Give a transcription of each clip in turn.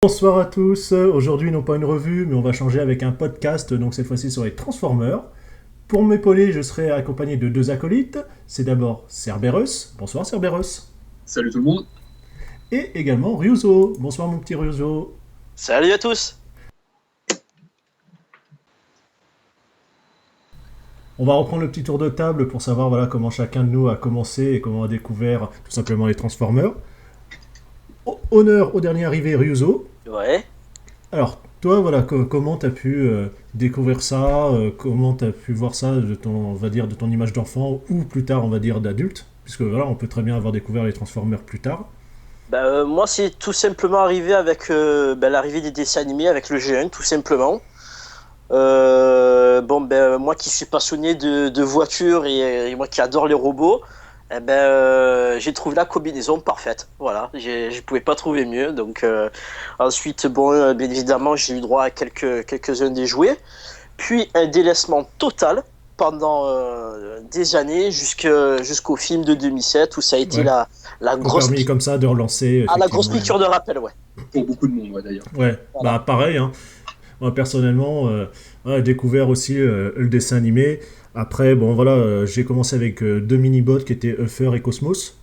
Bonsoir à tous, aujourd'hui non pas une revue mais on va changer avec un podcast, donc cette fois-ci sur les Transformers. Pour m'épauler je serai accompagné de deux acolytes, c'est d'abord Cerberus, bonsoir Cerberus, Salut tout le monde. et également Ryuzo, bonsoir mon petit Ryuzo. Salut à tous. On va reprendre le petit tour de table pour savoir voilà, comment chacun de nous a commencé et comment a découvert tout simplement les Transformers. Honneur au dernier arrivé Ryuzo. Ouais. Alors, toi, voilà, comment t'as pu découvrir ça, comment t'as pu voir ça de ton, on va dire, de ton image d'enfant ou plus tard, on va dire, d'adulte, puisque voilà, on peut très bien avoir découvert les Transformers plus tard. Moi, c'est tout simplement arrivé avec l'arrivée des dessins animés avec le G1, tout simplement. Moi qui suis passionné de voitures et moi qui adore les robots, j'ai trouvé la combinaison parfaite. Voilà, je pouvais pas trouver mieux. Donc ensuite, bien évidemment, j'ai eu droit à quelques-uns des jouets, puis un délaissement total pendant des années jusqu'au film de 2007 où ça a été Ouais. la Qui ont grosse permis comme ça de relancer, la grosse effectivement. piqûre de rappel, ouais. Pour beaucoup de monde, ouais, d'ailleurs. Ouais, Voilà. bah pareil, hein. Moi personnellement, j'ai découvert aussi le dessin animé. Après, bon voilà, j'ai commencé avec deux mini-bots qui étaient Uffer et Cosmos.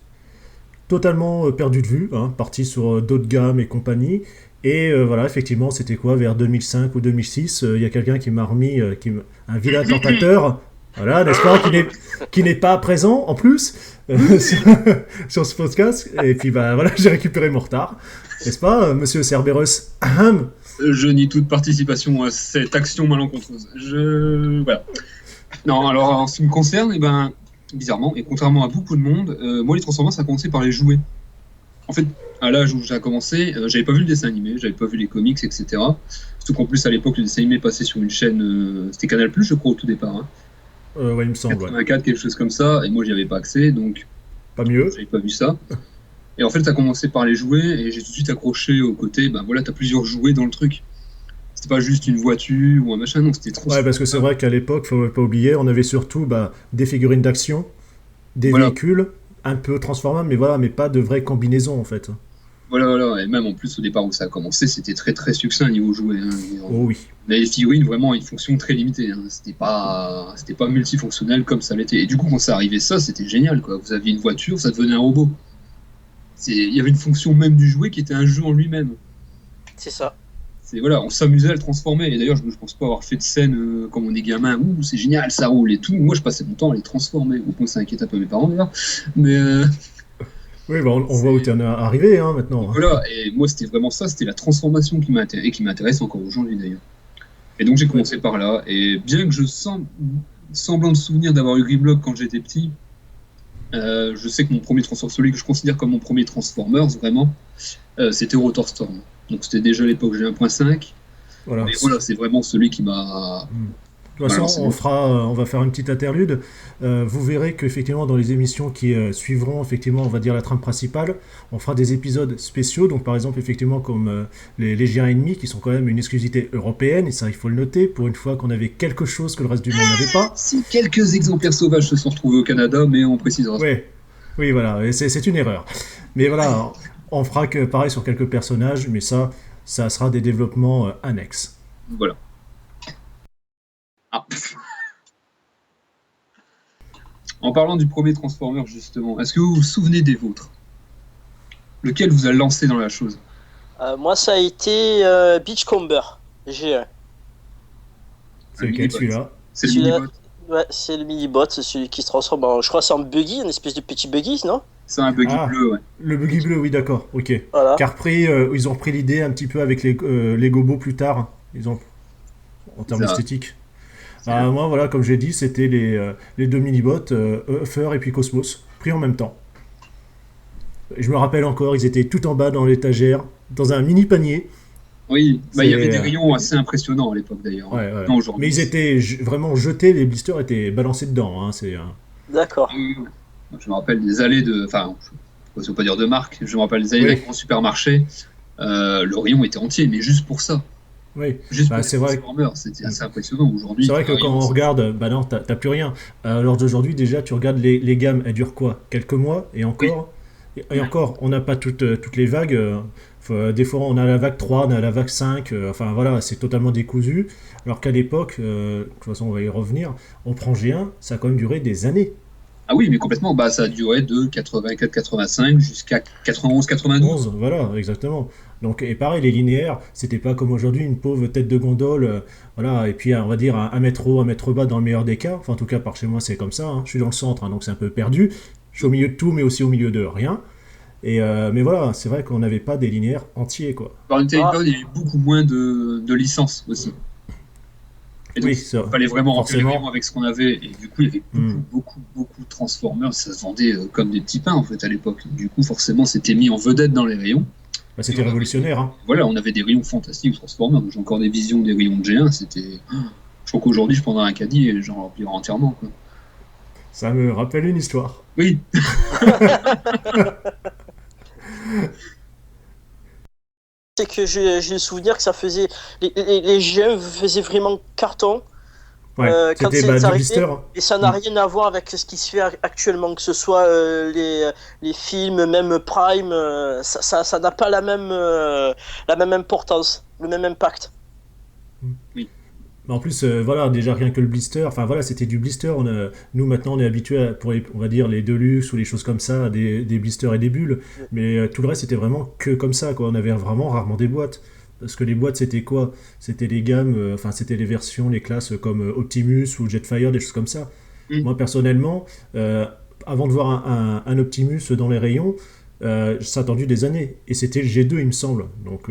Totalement perdu de vue, hein, parti sur d'autres gammes et compagnie. Et voilà, effectivement, c'était quoi, vers 2005 ou 2006, il y a quelqu'un qui m'a remis un vilain tentateur, voilà, n'est-ce pas, qui n'est pas présent en plus sur ce podcast. Et puis bah voilà, j'ai récupéré mon retard, n'est-ce pas, monsieur Cerberus. Ahem. Je nie toute participation à cette action malencontreuse. Voilà. Non, alors en ce qui me concerne, bizarrement, et contrairement à beaucoup de monde, moi les Transformers, ça a commencé par les jouets. En fait, à l'âge où j'ai commencé, j'avais pas vu le dessin animé, j'avais pas vu les comics, etc. Surtout qu'en plus, à l'époque, le dessin animé passait sur une chaîne, c'était Canal+, je crois, au tout départ. Hein. Ouais, il me semble, ouais. 84, quelque chose comme ça, et moi, j'y avais pas accès, donc Pas mieux. j'avais pas vu ça. Et en fait, ça a commencé par les jouets, et j'ai tout de suite accroché au côté, ben voilà, t'as plusieurs jouets dans le truc. C'était pas juste une voiture ou un machin, non, c'était trop. Ouais, parce que c'est vrai qu'à l'époque, faut pas oublier, on avait surtout des figurines d'action, des Voilà. véhicules, un peu transformables, mais voilà, mais pas de vraies combinaisons en fait. Voilà, et même en plus au départ où ça a commencé, c'était très très succinct niveau jouet. Hein. Oh oui. Les figurines vraiment une fonction très limitée. Hein. C'était pas multifonctionnel comme ça l'était. Et du coup quand ça arrivait ça, c'était génial quoi. Vous aviez une voiture, ça devenait un robot. Il y avait une fonction même du jouet qui était un jeu en lui-même. C'est ça. Voilà, on s'amusait à le transformer. Et d'ailleurs je pense pas avoir fait de scène quand on est gamin. Ouh c'est génial, ça roule et tout. Moi je passais mon temps à les transformer. Au point ça inquiète un peu mes parents d'ailleurs. Mais Oui, on voit où tu en es arrivé hein, maintenant. voilà, et moi c'était vraiment ça, c'était la transformation qui m'intéresse, et qui m'intéresse encore aujourd'hui d'ailleurs. Et donc j'ai commencé par là, et bien que semblant de souvenir d'avoir eu Grimlock quand j'étais petit, je sais que mon premier Transformers, celui que je considère comme mon premier Transformers vraiment, c'était Rotor Storm. Donc c'était déjà à l'époque G1.5, Voilà. mais voilà, c'est vraiment celui qui m'a... De toute façon, on va faire une petite interlude. Vous verrez qu'effectivement, dans les émissions qui suivront, effectivement, on va dire la trame principale, on fera des épisodes spéciaux. Donc, par exemple, effectivement, comme les Légiens ennemis, qui sont quand même une exclusivité européenne, et ça, il faut le noter, pour une fois qu'on avait quelque chose que le reste du monde n'avait pas. Si quelques exemplaires sauvages se sont retrouvés au Canada, mais on précisera ça. Ouais. Oui, voilà, et c'est une erreur. Mais voilà, on fera que pareil sur quelques personnages, mais ça sera des développements annexes. Voilà. Ah. En parlant du premier Transformer, justement, est-ce que vous vous souvenez des vôtres? Lequel vous a lancé dans la chose? Moi, ça a été Beachcomber G1. C'est lequel, celui-là? C'est le Celui-là, mini-bot. ouais, c'est le mini-bot, c'est celui qui se transforme en. Je crois que c'est en buggy, une espèce de petit buggy, non? C'est un buggy Ah, bleu, ouais. le buggy bleu, oui, d'accord, ok. Voilà. Car ils ont repris l'idée un petit peu avec les gobos plus tard, ils ont, en termes Ça, esthétiques. c'est là. Moi, voilà, comme j'ai dit, c'était les deux mini-bots, Uffer et puis Cosmos, pris en même temps. Et je me rappelle encore, ils étaient tout en bas dans l'étagère, dans un mini panier. Oui, il y avait des C'est, rayons assez impressionnants à l'époque d'ailleurs. ouais. Non, aujourd'hui. Mais ils étaient vraiment jetés, les blisters étaient balancés dedans. Hein, D'accord. Je me rappelle des allées de. Enfin, je ne veux pas dire de marque, je me rappelle des allées Oui. d'un grand supermarché. Le rayon était entier, mais juste pour ça. Oui, Juste pour les c'est vrai. Transformers, c'était assez impressionnant aujourd'hui. C'est vrai que quand on regarde, bah non, t'as plus rien. Alors d'aujourd'hui, déjà, tu regardes les gammes, elles durent quoi? Quelques mois, et encore, et encore, on n'a pas toutes les vagues. Des fois, on a la vague 3, on a la vague 5, enfin voilà, c'est totalement décousu. Alors qu'à l'époque, de toute façon, on va y revenir, on prend G1, ça a quand même duré des années. Ah oui, mais complètement. Bah, ça a duré de 84-85 jusqu'à 91-92. 11, voilà, exactement. Donc, et pareil, les linéaires, c'était pas comme aujourd'hui, une pauvre tête de gondole, voilà, et puis on va dire un mètre haut, un mètre bas dans le meilleur des cas. Enfin, en tout cas, par chez moi, c'est comme ça. Hein. Je suis dans le centre, hein, donc c'est un peu perdu. Je suis au milieu de tout, mais aussi au milieu de rien. Mais voilà, c'est vrai qu'on n'avait pas des linéaires entiers, quoi. Par une téléphone, il y a eu beaucoup moins de licences aussi. Et donc, Oui, ça, il fallait vraiment remplir les forcément. rayons avec ce qu'on avait. Et du coup, il y avait beaucoup de Transformers. Ça se vendait comme des petits pains, en fait, à l'époque. Du coup, forcément, c'était mis en vedette dans les rayons. Bah, c'était révolutionnaire, hein. Voilà, on avait des rayons fantastiques Transformers. J'ai encore des visions des rayons de G1. C'était... Je crois qu'aujourd'hui, je prendrais un caddie et j'en remplirai entièrement, quoi. Ça me rappelle une histoire. Oui, C'est que j'ai le souvenir que ça faisait. Les jeux faisaient vraiment carton Ouais, quand c'était c'est du arrivé. blister. Et ça n'a rien à voir avec ce qui se fait actuellement, que ce soit les films, même Prime, ça n'a pas la même importance, le même impact. oui. Mais en plus, voilà, déjà rien que le blister, enfin voilà, c'était du blister. Nous maintenant, on est habitué pour on va dire les Deluxe ou les choses comme ça, des blisters et des bulles. Mais tout le reste, c'était vraiment que comme ça, quoi. On avait vraiment rarement des boîtes. Parce que les boîtes, c'était quoi? C'était les gammes, enfin, c'était les versions, les classes comme Optimus ou Jetfire, des choses comme ça. Mm. Moi, personnellement, avant de voir un Optimus dans les rayons, ça a attendu des années. Et c'était le G2, il me semble. Donc,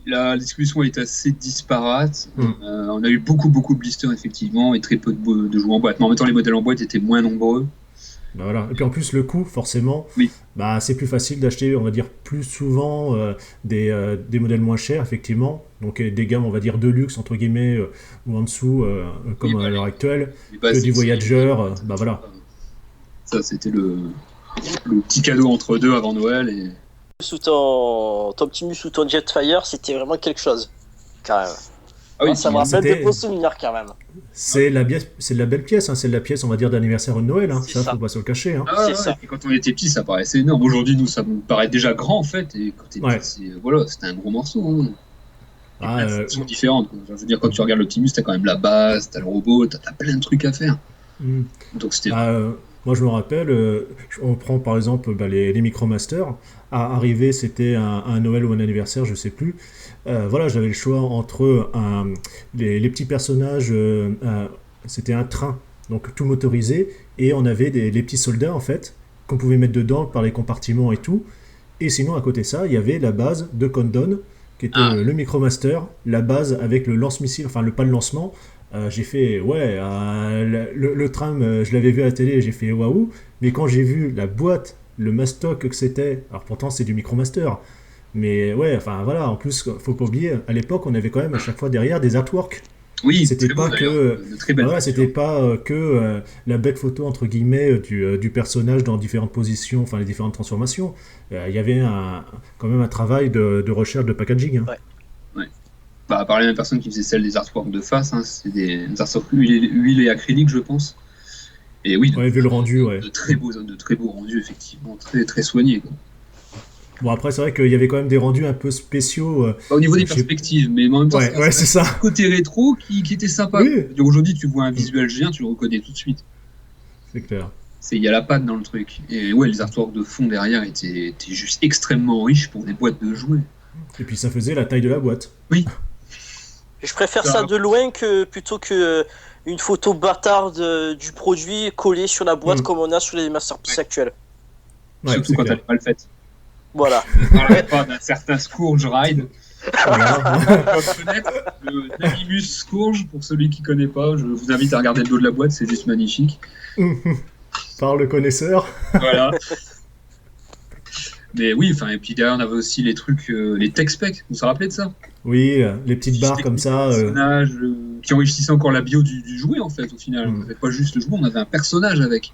La discussion est assez disparate. Mm. On a eu beaucoup de blisters, effectivement, et très peu de jouets en boîte. Mais en même temps, les modèles en boîte étaient moins nombreux. bah voilà. Et puis en plus, le coût, forcément, Oui. bah, c'est plus facile d'acheter, on va dire, plus souvent des modèles moins chers, effectivement. Donc des gammes, on va dire, de luxe, entre guillemets, ou en dessous, comme Oui, à l'heure actuelle, Les que basiques, du Voyager, c'est- bah voilà. Ça, c'était le petit cadeau entre deux avant Noël. Et... Sous ton Optimus ou ton Jetfire, c'était vraiment quelque chose, quand même. Ah oui, Ça me puis- rappelle c'était- de beaux souvenirs, quand même. C'est de la belle pièce, hein, c'est de la pièce, on va dire, d'anniversaire ou de Noël, hein. C'est Ça, ça. faut pas se le cacher. Hein. Ah ouais, C'est ouais. ça. Et quand on était petit, ça paraissait énorme. Aujourd'hui, nous, ça nous paraît déjà grand, en fait. Et quand t'es Ouais. petit, voilà, c'était un gros morceau. Hein. Et Ah, plein de fonctions différentes. Quoi. Je veux dire, quand tu regardes l'Optimus, t'as quand même la base, t'as le robot, t'as plein de trucs à faire. hmm. Donc c'était... Bah, moi, je me rappelle, on prend par exemple bah, les Micromasters. À arriver, c'était un Noël ou un anniversaire, je sais plus. Voilà, j'avais le choix entre les petits personnages, c'était un train, donc tout motorisé, et on avait les petits soldats en fait, qu'on pouvait mettre dedans par les compartiments et tout. Et sinon, à côté de ça, il y avait la base de Condon, qui était Ah. le Micromaster, la base avec le lance-missile, enfin le pas de lancement. J'ai fait, ouais, le tram, je l'avais vu à la télé, j'ai fait waouh, mais quand j'ai vu la boîte, le mastoc que c'était, alors pourtant c'est du Micromaster, mais ouais, enfin voilà, en plus, faut pas oublier, à l'époque, on avait quand même à chaque fois derrière des artworks. Oui, C'était très beau, pas d'ailleurs. que. De très belles Voilà, voitures. c'était pas la bête photo, entre guillemets, du personnage dans différentes positions, enfin les différentes transformations. Il y avait quand même un travail de recherche de packaging. Hein. Ouais. Bah, par les mêmes personnes qui faisaient celle des artworks de face, hein, c'est des artworks huile et acrylique, je pense. Et oui, Ouais, vu le rendu, ouais. de très beaux rendus, effectivement, très soignés. Quoi. Bon, après, c'est vrai qu'il y avait quand même des rendus un peu spéciaux. Au niveau des Je sais- perspectives, mais en même temps, Ouais, c'est ça. un côté rétro qui était sympa. Oui. Je veux dire, aujourd'hui, tu vois un visuel géant, tu le reconnais tout de suite. C'est clair. Il y a la patte dans le truc. Et ouais, les artworks de fond derrière étaient juste extrêmement riches pour des boîtes de jouets. Et puis ça faisait la taille de la boîte. Je préfère ça de loin plutôt que une photo bâtarde du produit collée sur la boîte comme on a sur les masterpieces actuelles. Ouais, Surtout c'est quand clair. elle est mal faite. Voilà. Je ne parlerai pas d'un certain Scourge Ride. Voilà. On peut connaître le Navimus Scourge, pour celui qui ne connaît pas. Je vous invite à regarder le dos de la boîte, c'est juste magnifique. Par le connaisseur. Voilà. Mais oui, enfin, et puis derrière, on avait aussi les trucs, les tech specs. Vous vous rappelez de ça? Oui, les petites barres comme ça. Personnages qui enrichissaient encore la bio du jouet, en fait, au final. On n'avait pas juste le jouet, on avait un personnage avec.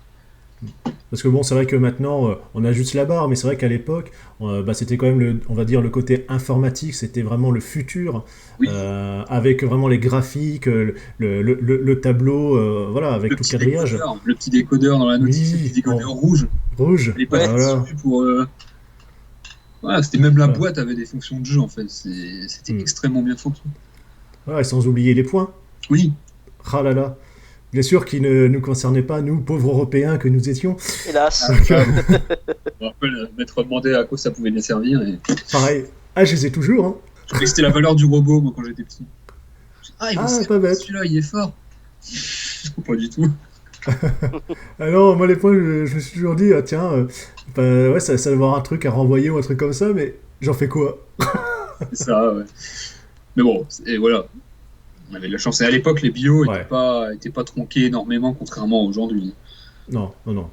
Parce que bon, c'est vrai que maintenant, on a juste la barre, mais c'est vrai qu'à l'époque, c'était quand même, on va dire, le côté informatique, c'était vraiment le futur, Oui. avec vraiment les graphiques, le tableau, voilà, avec tout le quadrillage. Le petit décodeur dans la notice, Oui, le petit décodeur bon. rouge. Rouge, Il est pas voilà. dessus pour... Voilà, c'était même la Voilà. boîte avait des fonctions de jeu en fait. C'était extrêmement bien foutu. Voilà, et sans oublier les points. Oui, Ah là là. Bien sûr qui ne nous concernait pas, nous, pauvres Européens que nous étions. Hélas. Donc, je me rappelle m'être demandé à quoi ça pouvait les servir. Et... pareil. Ah, je les ai toujours, hein. Je trouvais que c'était la valeur du robot, moi, quand j'étais petit. Ah, il va Ah, servir, pas bête. celui-là, il est fort. Pas du tout. Ah non, moi, les points, je me suis toujours dit, ah, tiens, bah, ouais, ça va avoir un truc à renvoyer ou un truc comme ça, mais j'en fais quoi? C'est ça, ouais. Mais bon, et voilà. On avait de la chance. Et à l'époque, les bio Ouais. étaient pas tronqués énormément, contrairement à aujourd'hui. Non, non, non.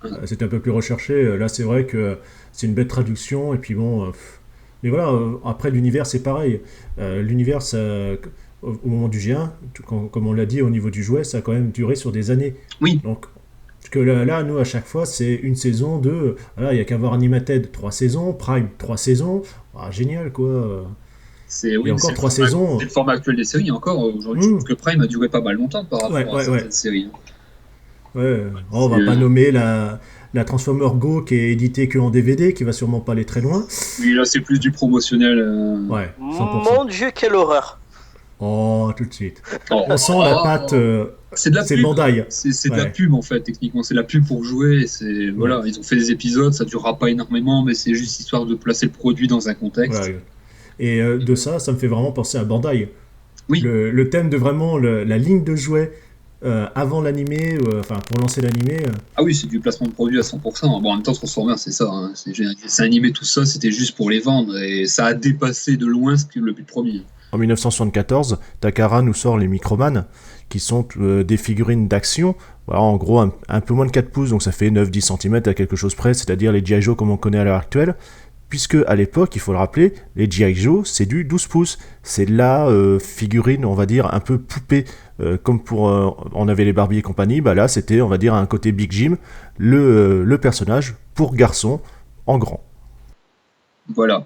Ah. C'était un peu plus recherché. Là, c'est vrai que c'est une belle traduction. Et puis bon. Mais voilà, après, l'univers, c'est pareil. L'univers, au moment du G1, comme on l'a dit, au niveau du jouet, ça a quand même duré sur des années. Oui, Donc, parce que là, nous, à chaque fois, c'est une saison de. Voilà, il n'y a qu'à voir Animated, 3 saisons. Prime, 3 saisons. Ah, génial, quoi. oui, encore c'est 3 saisons. c'est le format actuel des séries. Encore aujourd'hui, je Hmm. trouve que Prime a duré pas mal longtemps par Ouais, rapport à ouais, ouais. certaines séries. Ouais, on va C'est, pas nommer la Transformer Go qui est éditée que en DVD, qui va sûrement pas aller très loin. Oui, là, c'est plus du promotionnel. Ouais, 100%. Mon Dieu, quelle horreur. Oh, tout de suite. Oh, On sent la patte, c'est de la c'est pub. Bandai. C'est de la Ouais. pub en fait, techniquement. C'est la pub pour jouer. Voilà, ils ont fait des épisodes, ça durera pas énormément, mais c'est juste histoire de placer le produit dans un contexte. Voilà. Et de ça, ça me fait vraiment penser à Bandai. Oui. Le thème de vraiment la ligne de jouets avant l'animé, enfin pour lancer l'animé. Ah oui, c'est du placement de produit à 100%. Bon, en même temps, Transformers, c'est ça. Hein. C'est animé tout ça, c'était juste pour les vendre. Et ça a dépassé de loin ce que le but premier. En 1974, Takara nous sort les Microman, qui sont des figurines d'action. Voilà, en gros, un peu moins de 4 pouces, donc ça fait 9-10 cm à quelque chose près, c'est-à-dire les G.I. Joe comme on connaît à l'heure actuelle. Puisque à l'époque, il faut le rappeler, les G.I. Joe, c'est du 12 pouces. C'est la figurine, on va dire, un peu poupée. Comme pour on avait les Barbie et compagnie, bah là c'était, on va dire, un côté Big Jim, le personnage pour garçon en grand. Voilà.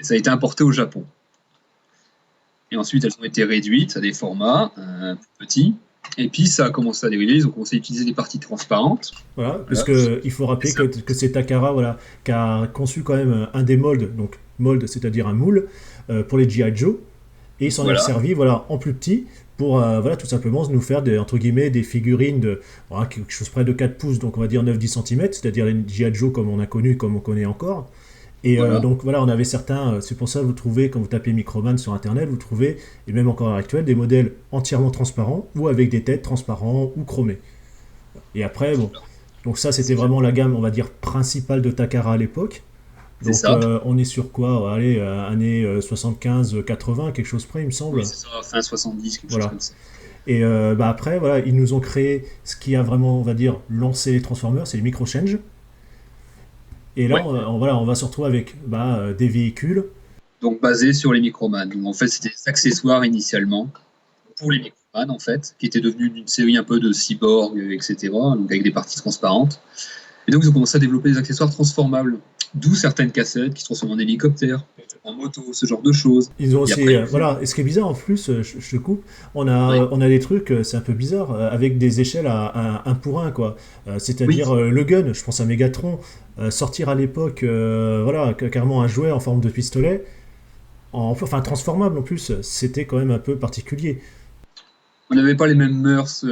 Et ça a été importé au Japon. Et ensuite, elles ont été réduites à des formats plus petits. Et puis, ça a commencé à dériver. Ils ont commencé à utiliser des parties transparentes. Voilà, parce que il faut rappeler que c'est Takara, voilà, qui a conçu quand même un des molds, donc mold, c'est-à-dire un moule, pour les G.I. Joe, et il s'en Voilà. est servi, voilà, en plus petit, pour voilà, tout simplement nous faire entre guillemets des figurines de voilà, quelque chose près de 4 pouces, donc on va dire 9-10 cm, c'est-à-dire les G.I. Joe comme on a connu, comme on connaît encore. Et Voilà. donc voilà, on avait certains, c'est pour ça que vous trouvez, quand vous tapez Microman sur internet, vous trouvez, et même encore à l'heure actuelle, des modèles entièrement transparents ou avec des têtes transparents ou chromées. Et après, bon, donc ça c'était vraiment la gamme, on va dire, principale de Takara à l'époque. C'est Donc ça. on est sur quoi? Allez, années 75-80, quelque chose près, il me semble. Oui, c'est ça. Fin 70, quelque Voilà. chose comme ça. Et bah après, voilà, ils nous ont créé ce qui a vraiment, on va dire, lancé les Transformers, c'est les micro-change. Et là, Ouais. voilà, on va se retrouver avec des véhicules. Donc, basé sur les Microman. Donc, en fait, c'était des accessoires initialement pour les Microman, en fait, qui étaient devenus une série un peu de cyborg, etc. Donc, avec des parties transparentes. Et donc, ils ont commencé à développer des accessoires transformables. D'où certaines cassettes qui se transforment en hélicoptère, en moto, ce genre de choses. Ils ont Et aussi, après, voilà, et ce qui est bizarre en plus, je te coupe, on a, Oui. on a des trucs, c'est un peu bizarre, avec des échelles à 1 pour 1, quoi. C'est-à-dire Oui. le gun, je pense à Megatron, sortir à l'époque, voilà, carrément un jouet en forme de pistolet, enfin transformable en plus, c'était quand même un peu particulier. On n'avait pas les mêmes mœurs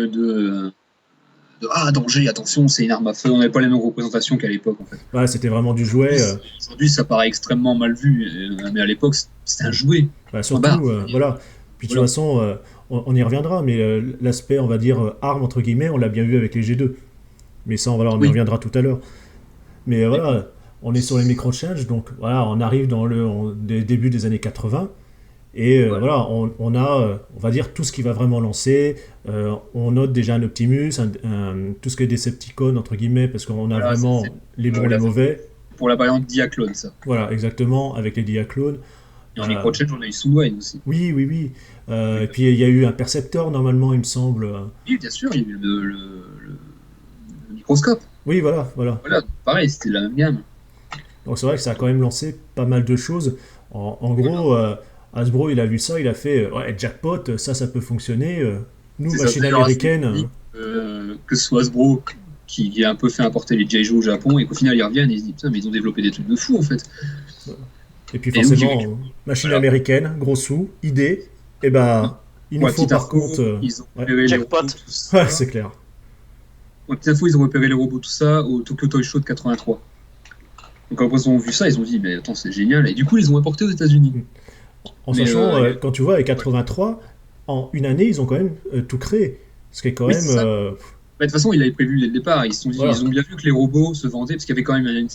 ah, danger, attention, c'est une arme à feu. On n'avait pas les mêmes représentations qu'à l'époque, en fait. Voilà, c'était vraiment du jouet. Aujourd'hui, ça paraît extrêmement mal vu, mais à l'époque, c'était un jouet. Surtout, Barre. voilà. Puis de toute Voilà. façon, on y reviendra, mais l'aspect, on va dire, arme, entre guillemets, on l'a bien vu avec les G2. Mais ça, voilà, on y Oui. reviendra tout à l'heure. Mais voilà, on est sur les micro-change, donc voilà, on arrive dans le début des années 80. Et voilà, on a, on va dire, tout ce qui va vraiment lancer. On note déjà un Optimus, tout ce qui est Decepticon, entre guillemets, parce qu'on a Voilà, vraiment c'est- les bons, voilà, les mauvais. Pour la variante Diaclone, ça. Voilà, exactement, avec les Diaclones. Et en micro-change, on a eu Soulwine aussi. Oui, oui, oui. Et puis il y a eu un Perceptor, normalement, il me semble. Oui, bien sûr, il y a eu le microscope. Oui, voilà, voilà. Voilà, pareil, c'était la même gamme. Donc c'est vrai que ça a quand même lancé pas mal de choses. En gros, Hasbro, il a vu ça, il a fait ouais, jackpot, ça peut fonctionner. Nous, C'est ça, machine d'ailleurs, américaine. que ce soit Hasbro qui a un peu fait importer les G.I. Joe au Japon, et qu'au final ils reviennent et ils se disent putain, mais ils ont développé des trucs de fou en fait. Et puis Et donc, forcément, machine voilà. américaine, gros sous, idée, et ben, il nous Ouais, faut petite par info, contre. ils ont Ouais. repéré les Jackpot. robots, tout ça. Ouais, c'est clair. Ouais, petite info, ils ont repéré les robots, tout ça, au Tokyo Toy Show de 83. Donc après ils ont vu ça, ils ont dit mais attends, c'est génial. Et du coup, ils ont importé aux États-Unis. En Mais, sachant, quand tu vois, avec 83, en une année, ils ont quand même tout créé. Ce qui est quand Oui, même. c'est ça. Bah, de toute façon, il avait prévu dès le départ. Ils se sont dit, Voilà. ils ont bien vu que les robots se vendaient, parce qu'il y avait quand même une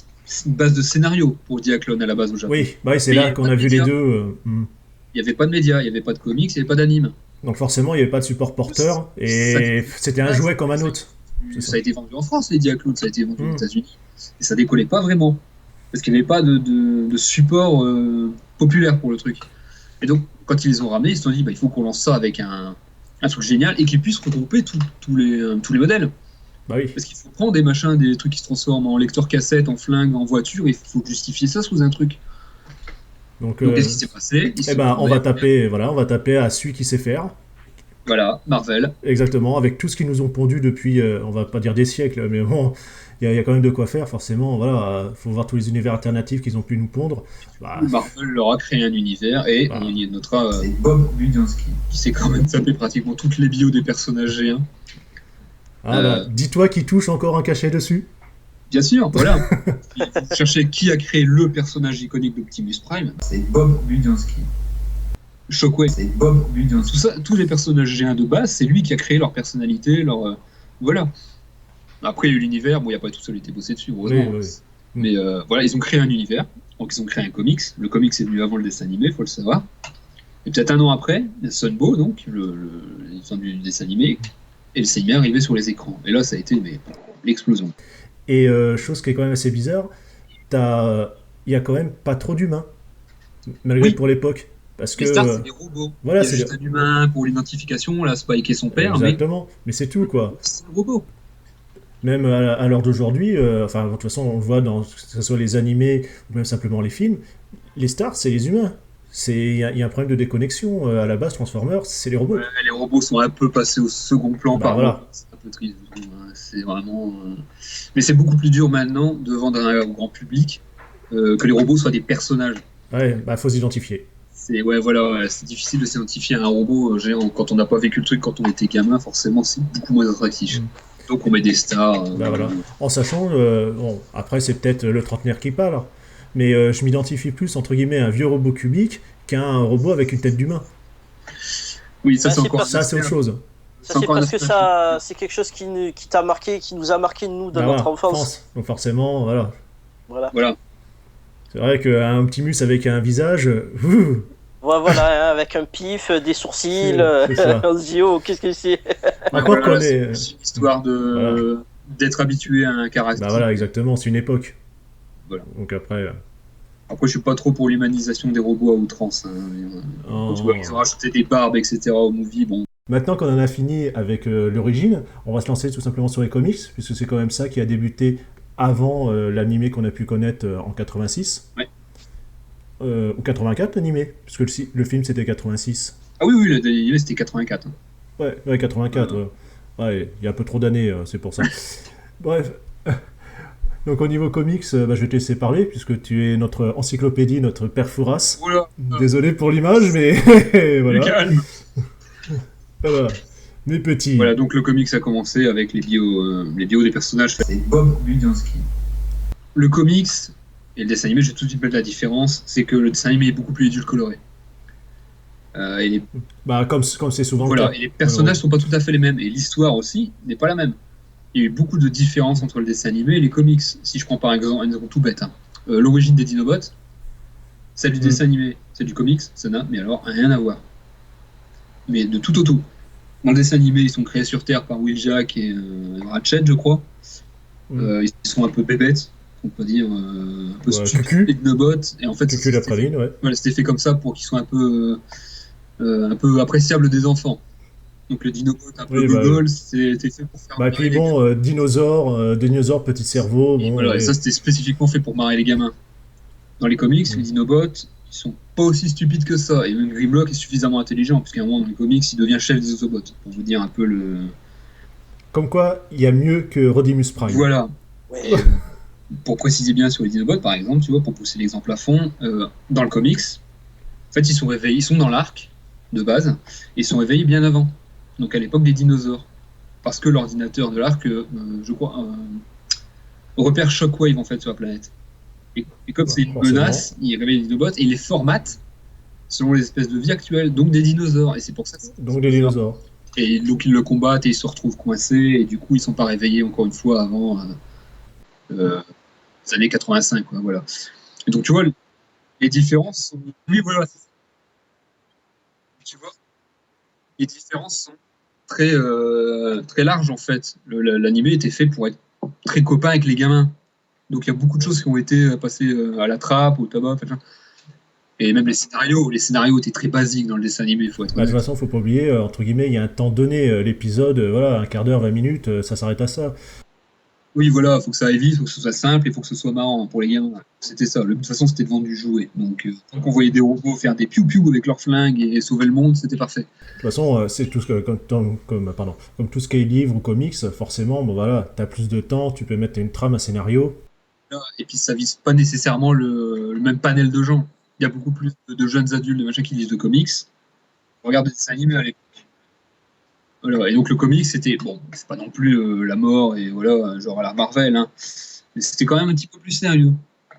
base de scénario pour Diaclone à la base au Japon. Oui, bah oui, c'est Mais il y là avait qu'on pas a de vu les médias. deux. Il n'y avait pas de médias, il n'y avait pas de comics, il n'y avait pas d'anime. Donc forcément, il n'y avait pas de support porteur, et c'était un jouet comme un autre. C'est Ça ça. a été vendu en France, les Diaclones, ça a été vendu aux Mm. États-Unis. Et ça décollait pas vraiment. Parce qu'il n'y avait pas de support populaire pour le truc. Et donc, quand ils les ont ramenés, ils se sont dit, bah, il faut qu'on lance ça avec un truc génial et qu'ils puissent regrouper tous les modèles. Bah oui. Parce qu'il faut prendre des machins, des trucs qui se transforment en lecteur cassette, en flingue, en voiture, et il faut justifier ça sous un truc. Donc, Donc qu'est-ce qui s'est passé? Ils se eh sont ben, dit, on va taper, voilà, on va taper à celui qui sait faire. voilà, Marvel. Exactement, avec tout ce qu'ils nous ont pondu depuis, on va pas dire des siècles, mais bon, il y a quand même de quoi faire, forcément. Voilà, faut voir tous les univers alternatifs qu'ils ont pu nous pondre. Bah, Marvel leur a créé un univers, et Voilà. il y a notera Bob Budiansky, qui s'est quand même tapé pratiquement toutes les bios des personnages G1. bah, dis-toi qui touche encore un cachet dessus. Bien sûr, voilà. Vous cherchez qui a créé le personnage iconique d'Optimus Prime, c'est Bob Budiansky. Shockwave, c'est Bob Budiansky. Tout ça, tous les personnages G1 de base, c'est lui qui a créé leur personnalité, leur voilà. Après, il y a eu l'univers, bon, il n'y a pas tout seul été bossé dessus, heureusement. Oui. Mais voilà, ils ont créé un univers, donc ils ont créé un comics. Le comics est venu avant le dessin animé, faut le savoir. Et peut-être un an après, Sunbow, donc, l'édition du dessin animé, et le dessin animé est arrivé sur les écrans. Et là, ça a été l'explosion. Et chose qui est quand même assez bizarre, il y a quand même pas trop d'humains, malgré Oui. pour l'époque. Parce que. Les stars, c'est des robots. Voilà, il y a c'est juste un humain pour l'identification, là, Spike et son père, Exactement, mais c'est tout, quoi. mais c'est un robot. Même à l'heure d'aujourd'hui, enfin, de toute façon, on le voit dans, que ce soit les animés ou même simplement les films, les stars, c'est les humains. Il y a un problème de déconnexion. À la base, Transformers, c'est les robots. Ouais, les robots sont un peu passés au second plan Bah, par voilà. moment. C'est un peu triste, je trouve, hein. C'est vraiment. Mais c'est beaucoup plus dur maintenant de vendre au grand public que les robots soient des personnages. Ouais, bah, faut s'identifier. C'est difficile de s'identifier à un robot géant quand on n'a pas vécu le truc quand on était gamin. Forcément, c'est beaucoup moins attractif. Mm. Donc on met des stars. Bah, voilà. En sachant, bon, après, c'est peut-être le trentenaire qui parle, mais je m'identifie plus, entre guillemets, à un vieux robot cubique qu'à un robot avec une tête d'humain. Oui, ça Bah, c'est c'est encore pas- Ça, c'est autre chose. Ça, c'est encore un parce que aspect. ça, c'est quelque chose qui t'a marqué, qui nous a marqué, nous, dans Bah, notre voilà, enfance. France. Donc forcément, voilà. Voilà. Voilà. C'est vrai qu'un Optimus avec un visage, Voilà, hein, avec un pif, des sourcils, C'est ça. on se dit, oh, qu'est-ce que c'est? par contre, Voilà, qu'on est... c'est une histoire d'être habitué à un caractère. Bah voilà, exactement, c'est une époque. Voilà. Donc après... Après, je suis pas trop pour l'humanisation des robots à outrance. Hein. Quand tu vois qu'ils ont rajouté des barbes, etc. au movie, bon. Maintenant qu'on en a fini avec l'origine, on va se lancer tout simplement sur les comics, puisque c'est quand même ça qui a débuté avant l'animé qu'on a pu connaître en 86. Ouais. Ou 84 l'animé, puisque le film c'était 86. Ah oui, le dernier c'était 84. Hein. Ouais, 84. Ouais, il y a un peu trop d'années, c'est pour ça. Bref. Donc au niveau comics, je vais te laisser parler, puisque tu es notre encyclopédie, notre père Fouras. Voilà. Désolé pour l'image, mais voilà. Calme. Voilà. Mes petits. Voilà, donc le comics a commencé avec les bios des personnages. C'est Bob Budiansky. Le comics et le dessin animé, je vais tout de suite mettre la différence, c'est que le dessin animé est beaucoup plus édulcoré. Et les, Bah, comme c'est souvent le voilà, cas. et les personnages sont pas tout à fait les mêmes, et l'histoire aussi n'est pas la même. Il y a eu beaucoup de différences entre le dessin animé et les comics. Si je prends par exemple un exemple tout bête, hein. L'origine des Dinobots, celle du dessin animé, celle du comics, ça n'a mais alors rien à voir. Mais de tout au tout. Dans le dessin animé, ils sont créés sur Terre par Wheeljack et Ratchet, je crois. Ils sont un peu bébêtes, on peut dire, un peu Ouais, stupides, cucu. les Dinobots. Et en fait, Cucu la praline, ouais. voilà, c'était fait comme ça pour qu'ils soient un peu appréciables des enfants. Donc le Dinobot un peu Oui, bah, gogol, c'était fait pour faire Bah, et marrer puis les gamins. bon, dinosaures, petit cerveau. Et Bon, voilà, et ça c'était spécifiquement fait pour marrer les gamins. Dans les comics, les Dinobots, ils sont pas aussi stupides que ça. Et même Grimlock est suffisamment intelligent, puisqu'à un moment dans les comics, il devient chef des Autobots. Pour vous dire un peu Comme quoi, il y a mieux que Rodimus Prime. Voilà. Ouais. Et, pour préciser bien sur les Dinobots, par exemple, tu vois, pour pousser l'exemple à fond, dans le comics, en fait, ils sont réveillés, ils sont dans l'arc de base, et ils sont réveillés bien avant, donc à l'époque des dinosaures. Parce que l'ordinateur de l'arc, je crois, repère Shockwave en fait sur la planète. Et comme c'est une menace, il réveille les Dinobots et il les formate selon les espèces de vie actuelles, donc des dinosaures. Et c'est pour ça que Donc des dinosaures. Et donc ils le combattent et ils se retrouvent coincés, et du coup ils sont pas réveillés encore une fois avant les années 85, quoi, voilà. Et donc tu vois, les différences sont... Oui, voilà, c'est ça. Tu vois, les différences sont très larges en fait. L'animé était fait pour être très copain avec les gamins. Donc il y a beaucoup de choses qui ont été passées à la trappe, au tabac, enfin, et même les scénarios étaient très basiques dans le dessin animé, il faut être Bah, de toute honnête. façon, faut pas oublier, entre guillemets, il y a un temps donné, l'épisode, voilà, un quart d'heure, 20 minutes, ça s'arrête à ça. Oui, voilà, faut que ça aille vite, faut que ce soit simple et faut que ce soit marrant pour les gamins. C'était ça. De toute façon, c'était de vendre du jouet. Donc, tant qu'on voyait des robots faire des piou-piou avec leurs flingues et sauver le monde, c'était parfait. De toute façon, c'est tout ce que, comme tout ce qui est livre ou comics, forcément, bon voilà, t'as plus de temps, tu peux mettre une trame, un scénario. Et puis, ça vise pas nécessairement le même panel de gens. Il y a beaucoup plus de jeunes adultes, de machins qui lisent de comics. Regarde des dessins animés à l'époque. Voilà. Et donc, le comics, c'était, bon, c'est pas non plus la mort et voilà, genre à la Marvel, hein, mais c'était quand même un petit peu plus sérieux.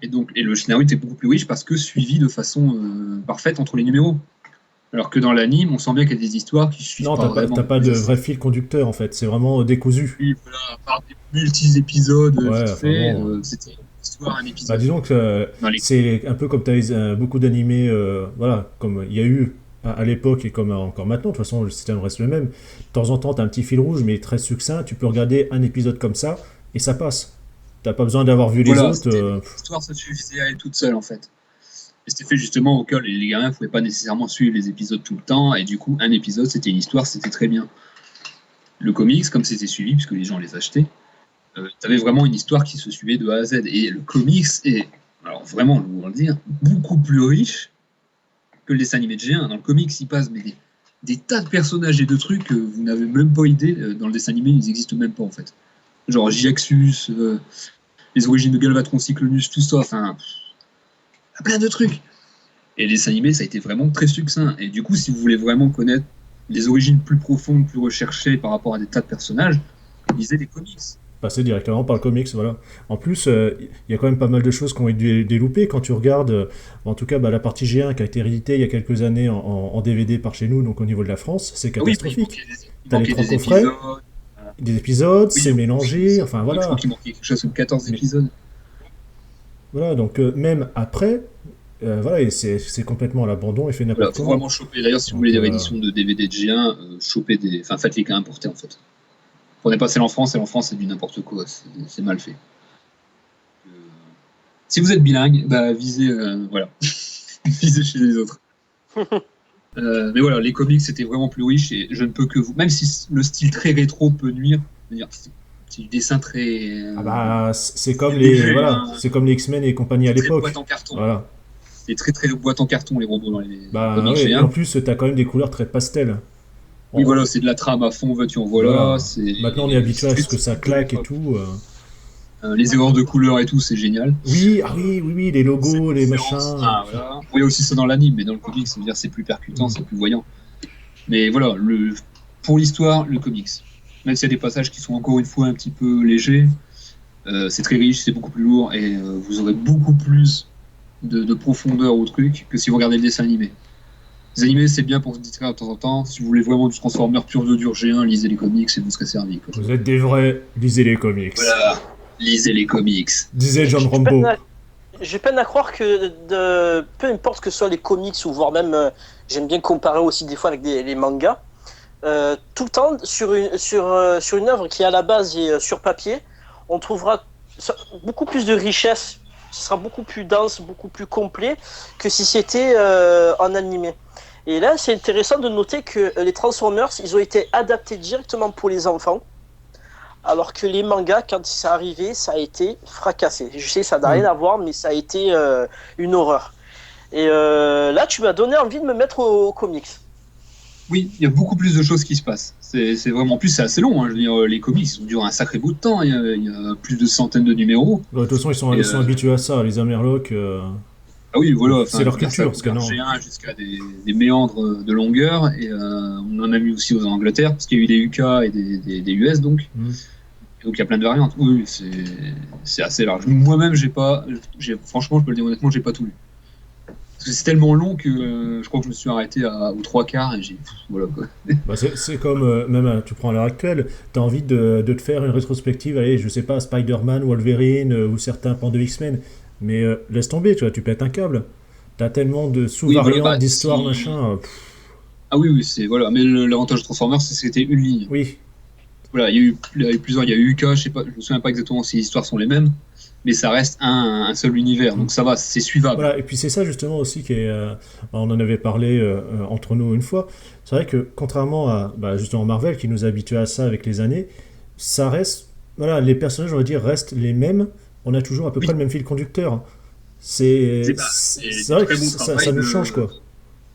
Et le scénario était beaucoup plus riche parce que suivi de façon parfaite entre les numéros. Alors que dans l'anime, on sent bien qu'il y a des histoires qui suivent Non, pas vraiment. t'as pas de vrai fil conducteur en fait, c'est vraiment décousu. Oui, voilà, par des multi-épisodes Ouais, vite enfin fait, bon. c'était une histoire, un Bah épisode. disons que Dans les... c'est un peu comme t'as beaucoup d'animés, voilà, comme il y a eu à l'époque et comme encore maintenant, de toute façon le système reste le même. De temps en temps, t'as un petit fil rouge, mais très succinct, tu peux regarder un épisode comme ça et ça passe. T'as pas besoin d'avoir vu les Voilà, autres. l'histoire se suffisait à elle toute seule en fait. Et c'était fait justement au cas où les gamins ne pouvaient pas nécessairement suivre les épisodes tout le temps, et du coup, un épisode c'était une histoire, c'était très bien. Le comics, comme c'était suivi, puisque les gens les achetaient, t'avais vraiment une histoire qui se suivait de A à Z. Et le comics est, alors vraiment, je vais le dire, beaucoup plus riche que le dessin animé de G1. Dans le comics, il passe mais des tas de personnages et de trucs que vous n'avez même pas idée. Dans le dessin animé, ils n'existent même pas en fait. Genre J-Axus, les origines de Galvatron, Cyclonus, tout ça, enfin, il y a plein de trucs. Et les dessins animés, ça a été vraiment très succinct. Et du coup, si vous voulez vraiment connaître les origines plus profondes, plus recherchées par rapport à des tas de personnages, lisez les comics. Passer directement par le comics, voilà. En plus, il y a quand même pas mal de choses qui ont été déloupées quand tu regardes, en tout cas, bah, la partie G1 qui a été rééditée il y a quelques années en DVD par chez nous, donc au niveau de la France, c'est Ah oui, il catastrophique. T'as les manquait trois des coffrets, épisodes. des épisodes, Oui, c'est mélangé, enfin je crois voilà. qu'il manquait quelque chose comme 14 Mais- épisodes. Voilà, donc même après, voilà, et c'est complètement à l'abandon et fait Voilà, n'importe faut comment. vraiment choper. D'ailleurs, si vous Donc, voulez des rééditions de DVD de G1, chopez des. Enfin, faites-les quand même importer en fait. Prenez pas celle en France, c'est du n'importe quoi, c'est mal fait. Euh, Si vous êtes bilingue, bah visez, voilà, visez chez les autres. Mais voilà, les comics c'était vraiment plus riche et je ne peux que vous, même si le style très rétro peut nuire, je veux dire, c'est du dessin très, ah bah, c'est comme c'est les, léger, voilà, hein. c'est comme les X-Men et compagnie à C'est très l'époque. boîte en carton. Voilà. C'est très très boîte en carton les robots dans les Bah comics ouais, et en géants. plus, t'as quand même des couleurs très pastel. Oui, On- voilà, c'est de la trame à fond, veux-tu en voilà. Voilà. Maintenant, on est habitué à ce que ça claque et tout. Les erreurs de couleurs et tout, c'est génial. Oui, ah oui, oui, oui, les logos, Cette les différence, machins. voilà. Oui, aussi ça dans l'anime, mais dans le comics, ça veut dire c'est plus percutant, c'est plus voyant. Mais voilà, pour l'histoire, le comics. Même s'il y a des passages qui sont encore une fois un petit peu légers, c'est très riche, c'est beaucoup plus lourd et vous aurez beaucoup plus de profondeur au truc que si vous regardez le dessin animé. Les animés, c'est bien pour se distraire de temps en temps. Si vous voulez vraiment du Transformer pur de dur géant, lisez les comics et vous serez servi, quoi. Vous êtes des vrais, lisez les comics. Voilà, lisez les comics. Disait John J'ai Rambo. peine à- J'ai peine à croire que peu importe que ce soit les comics ou voire même, j'aime bien comparer aussi des fois avec les mangas, tout le temps sur une œuvre qui à la base est sur papier, on trouvera beaucoup plus de richesse, ce sera beaucoup plus dense, beaucoup plus complet que si c'était en animé. Et là, c'est intéressant de noter que les Transformers, ils ont été adaptés directement pour les enfants. Alors que les mangas, quand c'est arrivé, ça a été fracassé. Je sais, ça n'a rien à voir, mais ça a été une horreur. Et là, tu m'as donné envie de me mettre aux comics. Oui, il y a beaucoup plus de choses qui se passent. C'est vraiment, en plus, c'est assez long. Hein. Je veux dire, les comics, ils durent un sacré bout de temps. Il y a plus de centaines de numéros. De toute façon, Et, ils sont habitués à ça, les Amerlocs. ah oui, voilà, enfin, C'est je leur veux dire, ça culture, va parce que d'un non. G1 jusqu'à des méandres de longueur. Et on en a mis aussi aux Angleterre, parce qu'il y a eu des UK et des US, donc. Mm. Et donc il y a plein de variantes. Oui, oui, c'est assez large. Moi-même, franchement, je peux le dire honnêtement, j'ai pas tout lu. Parce que c'est tellement long que je crois que je me suis arrêté aux trois quarts et voilà quoi. Bah, c'est comme, même tu prends à l'heure actuelle, tu as envie de te faire une rétrospective, allez, je sais pas, Spider-Man, Wolverine ou certains pans de X-Men, mais laisse tomber, tu vois, tu pètes un câble. T'as tellement de Oui, voilà, sous-variantes, bah, d'histoires, machin. Ah oui, oui, voilà. Mais l'avantage de Transformers, c'est que c'était une ligne. Oui, Voilà, il y a eu plusieurs, il y a eu UK, je sais pas, je me souviens pas exactement si les histoires sont les mêmes, mais ça reste un seul univers, donc ça va, c'est suivable. voilà, et puis c'est ça justement aussi qui est. On en avait parlé entre nous une fois. C'est vrai que contrairement à justement Marvel qui nous a habitués à ça avec les années, ça reste. Voilà, les personnages, on va dire, restent les mêmes. On a toujours à peu Oui, près le même fil conducteur. c'est C'est du vrai que très bon ça travail nous change, quoi.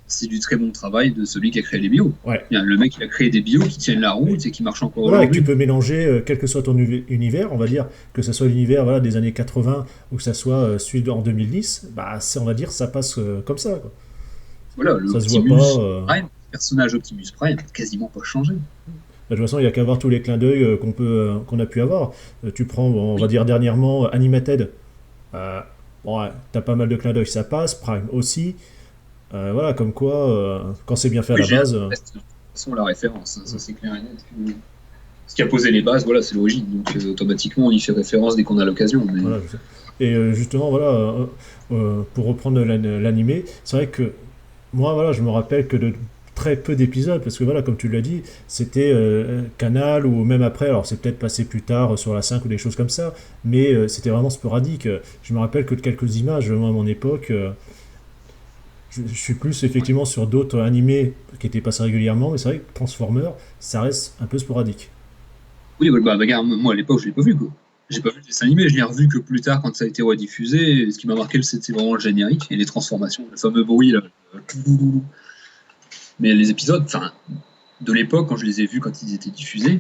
c'est du très bon travail de celui qui a créé les bios. Ouais. Le mec, il a créé des bios qui tiennent la route et qui marchent encore Voilà, et que tu aujourd'hui. peux mélanger, quel que soit ton univers, on va dire, que ce soit l'univers voilà, des années 80 ou que ça soit celui en 2010, on va dire, ça passe comme ça, quoi. Voilà, le Ça se voit Optimus pas. Prime, le personnage Optimus Prime, n'a quasiment pas changé. De toute façon, il n'y a qu'à voir tous les clins d'œil qu'on a pu avoir. Tu prends, bon, on va Oui, dire dernièrement, Animated. Euh, bon, ouais, t'as pas mal de clins d'œil, ça passe. Prime aussi. Voilà, comme quoi, quand c'est bien fait à oui, la base. de toute façon la référence, hein, ça c'est clair et net. Ce qui a posé les bases, voilà, c'est l'origine. Donc automatiquement, on y fait référence dès qu'on a l'occasion. Mais Voilà, je sais. Et justement, voilà, pour reprendre l'animé, c'est vrai que moi, voilà, je me rappelle que de très peu d'épisodes, parce que voilà, comme tu l'as dit, c'était Canal ou même après, alors c'est peut-être passé plus tard sur la 5 ou des choses comme ça, mais c'était vraiment sporadique. Je me rappelle que de quelques images, moi à mon époque, je suis plus effectivement sur d'autres animés qui étaient passés régulièrement, mais c'est vrai que Transformers, ça reste un peu sporadique. oui, bah, regarde, moi à l'époque, je l'ai pas vu quoi. J'ai pas vu le dessin animé, je l'ai revu que plus tard quand ça a été rediffusé. Et ce qui m'a marqué, c'était vraiment le générique et les transformations, le fameux bruit là. Mais les épisodes, enfin, de l'époque, quand je les ai vus quand ils étaient diffusés,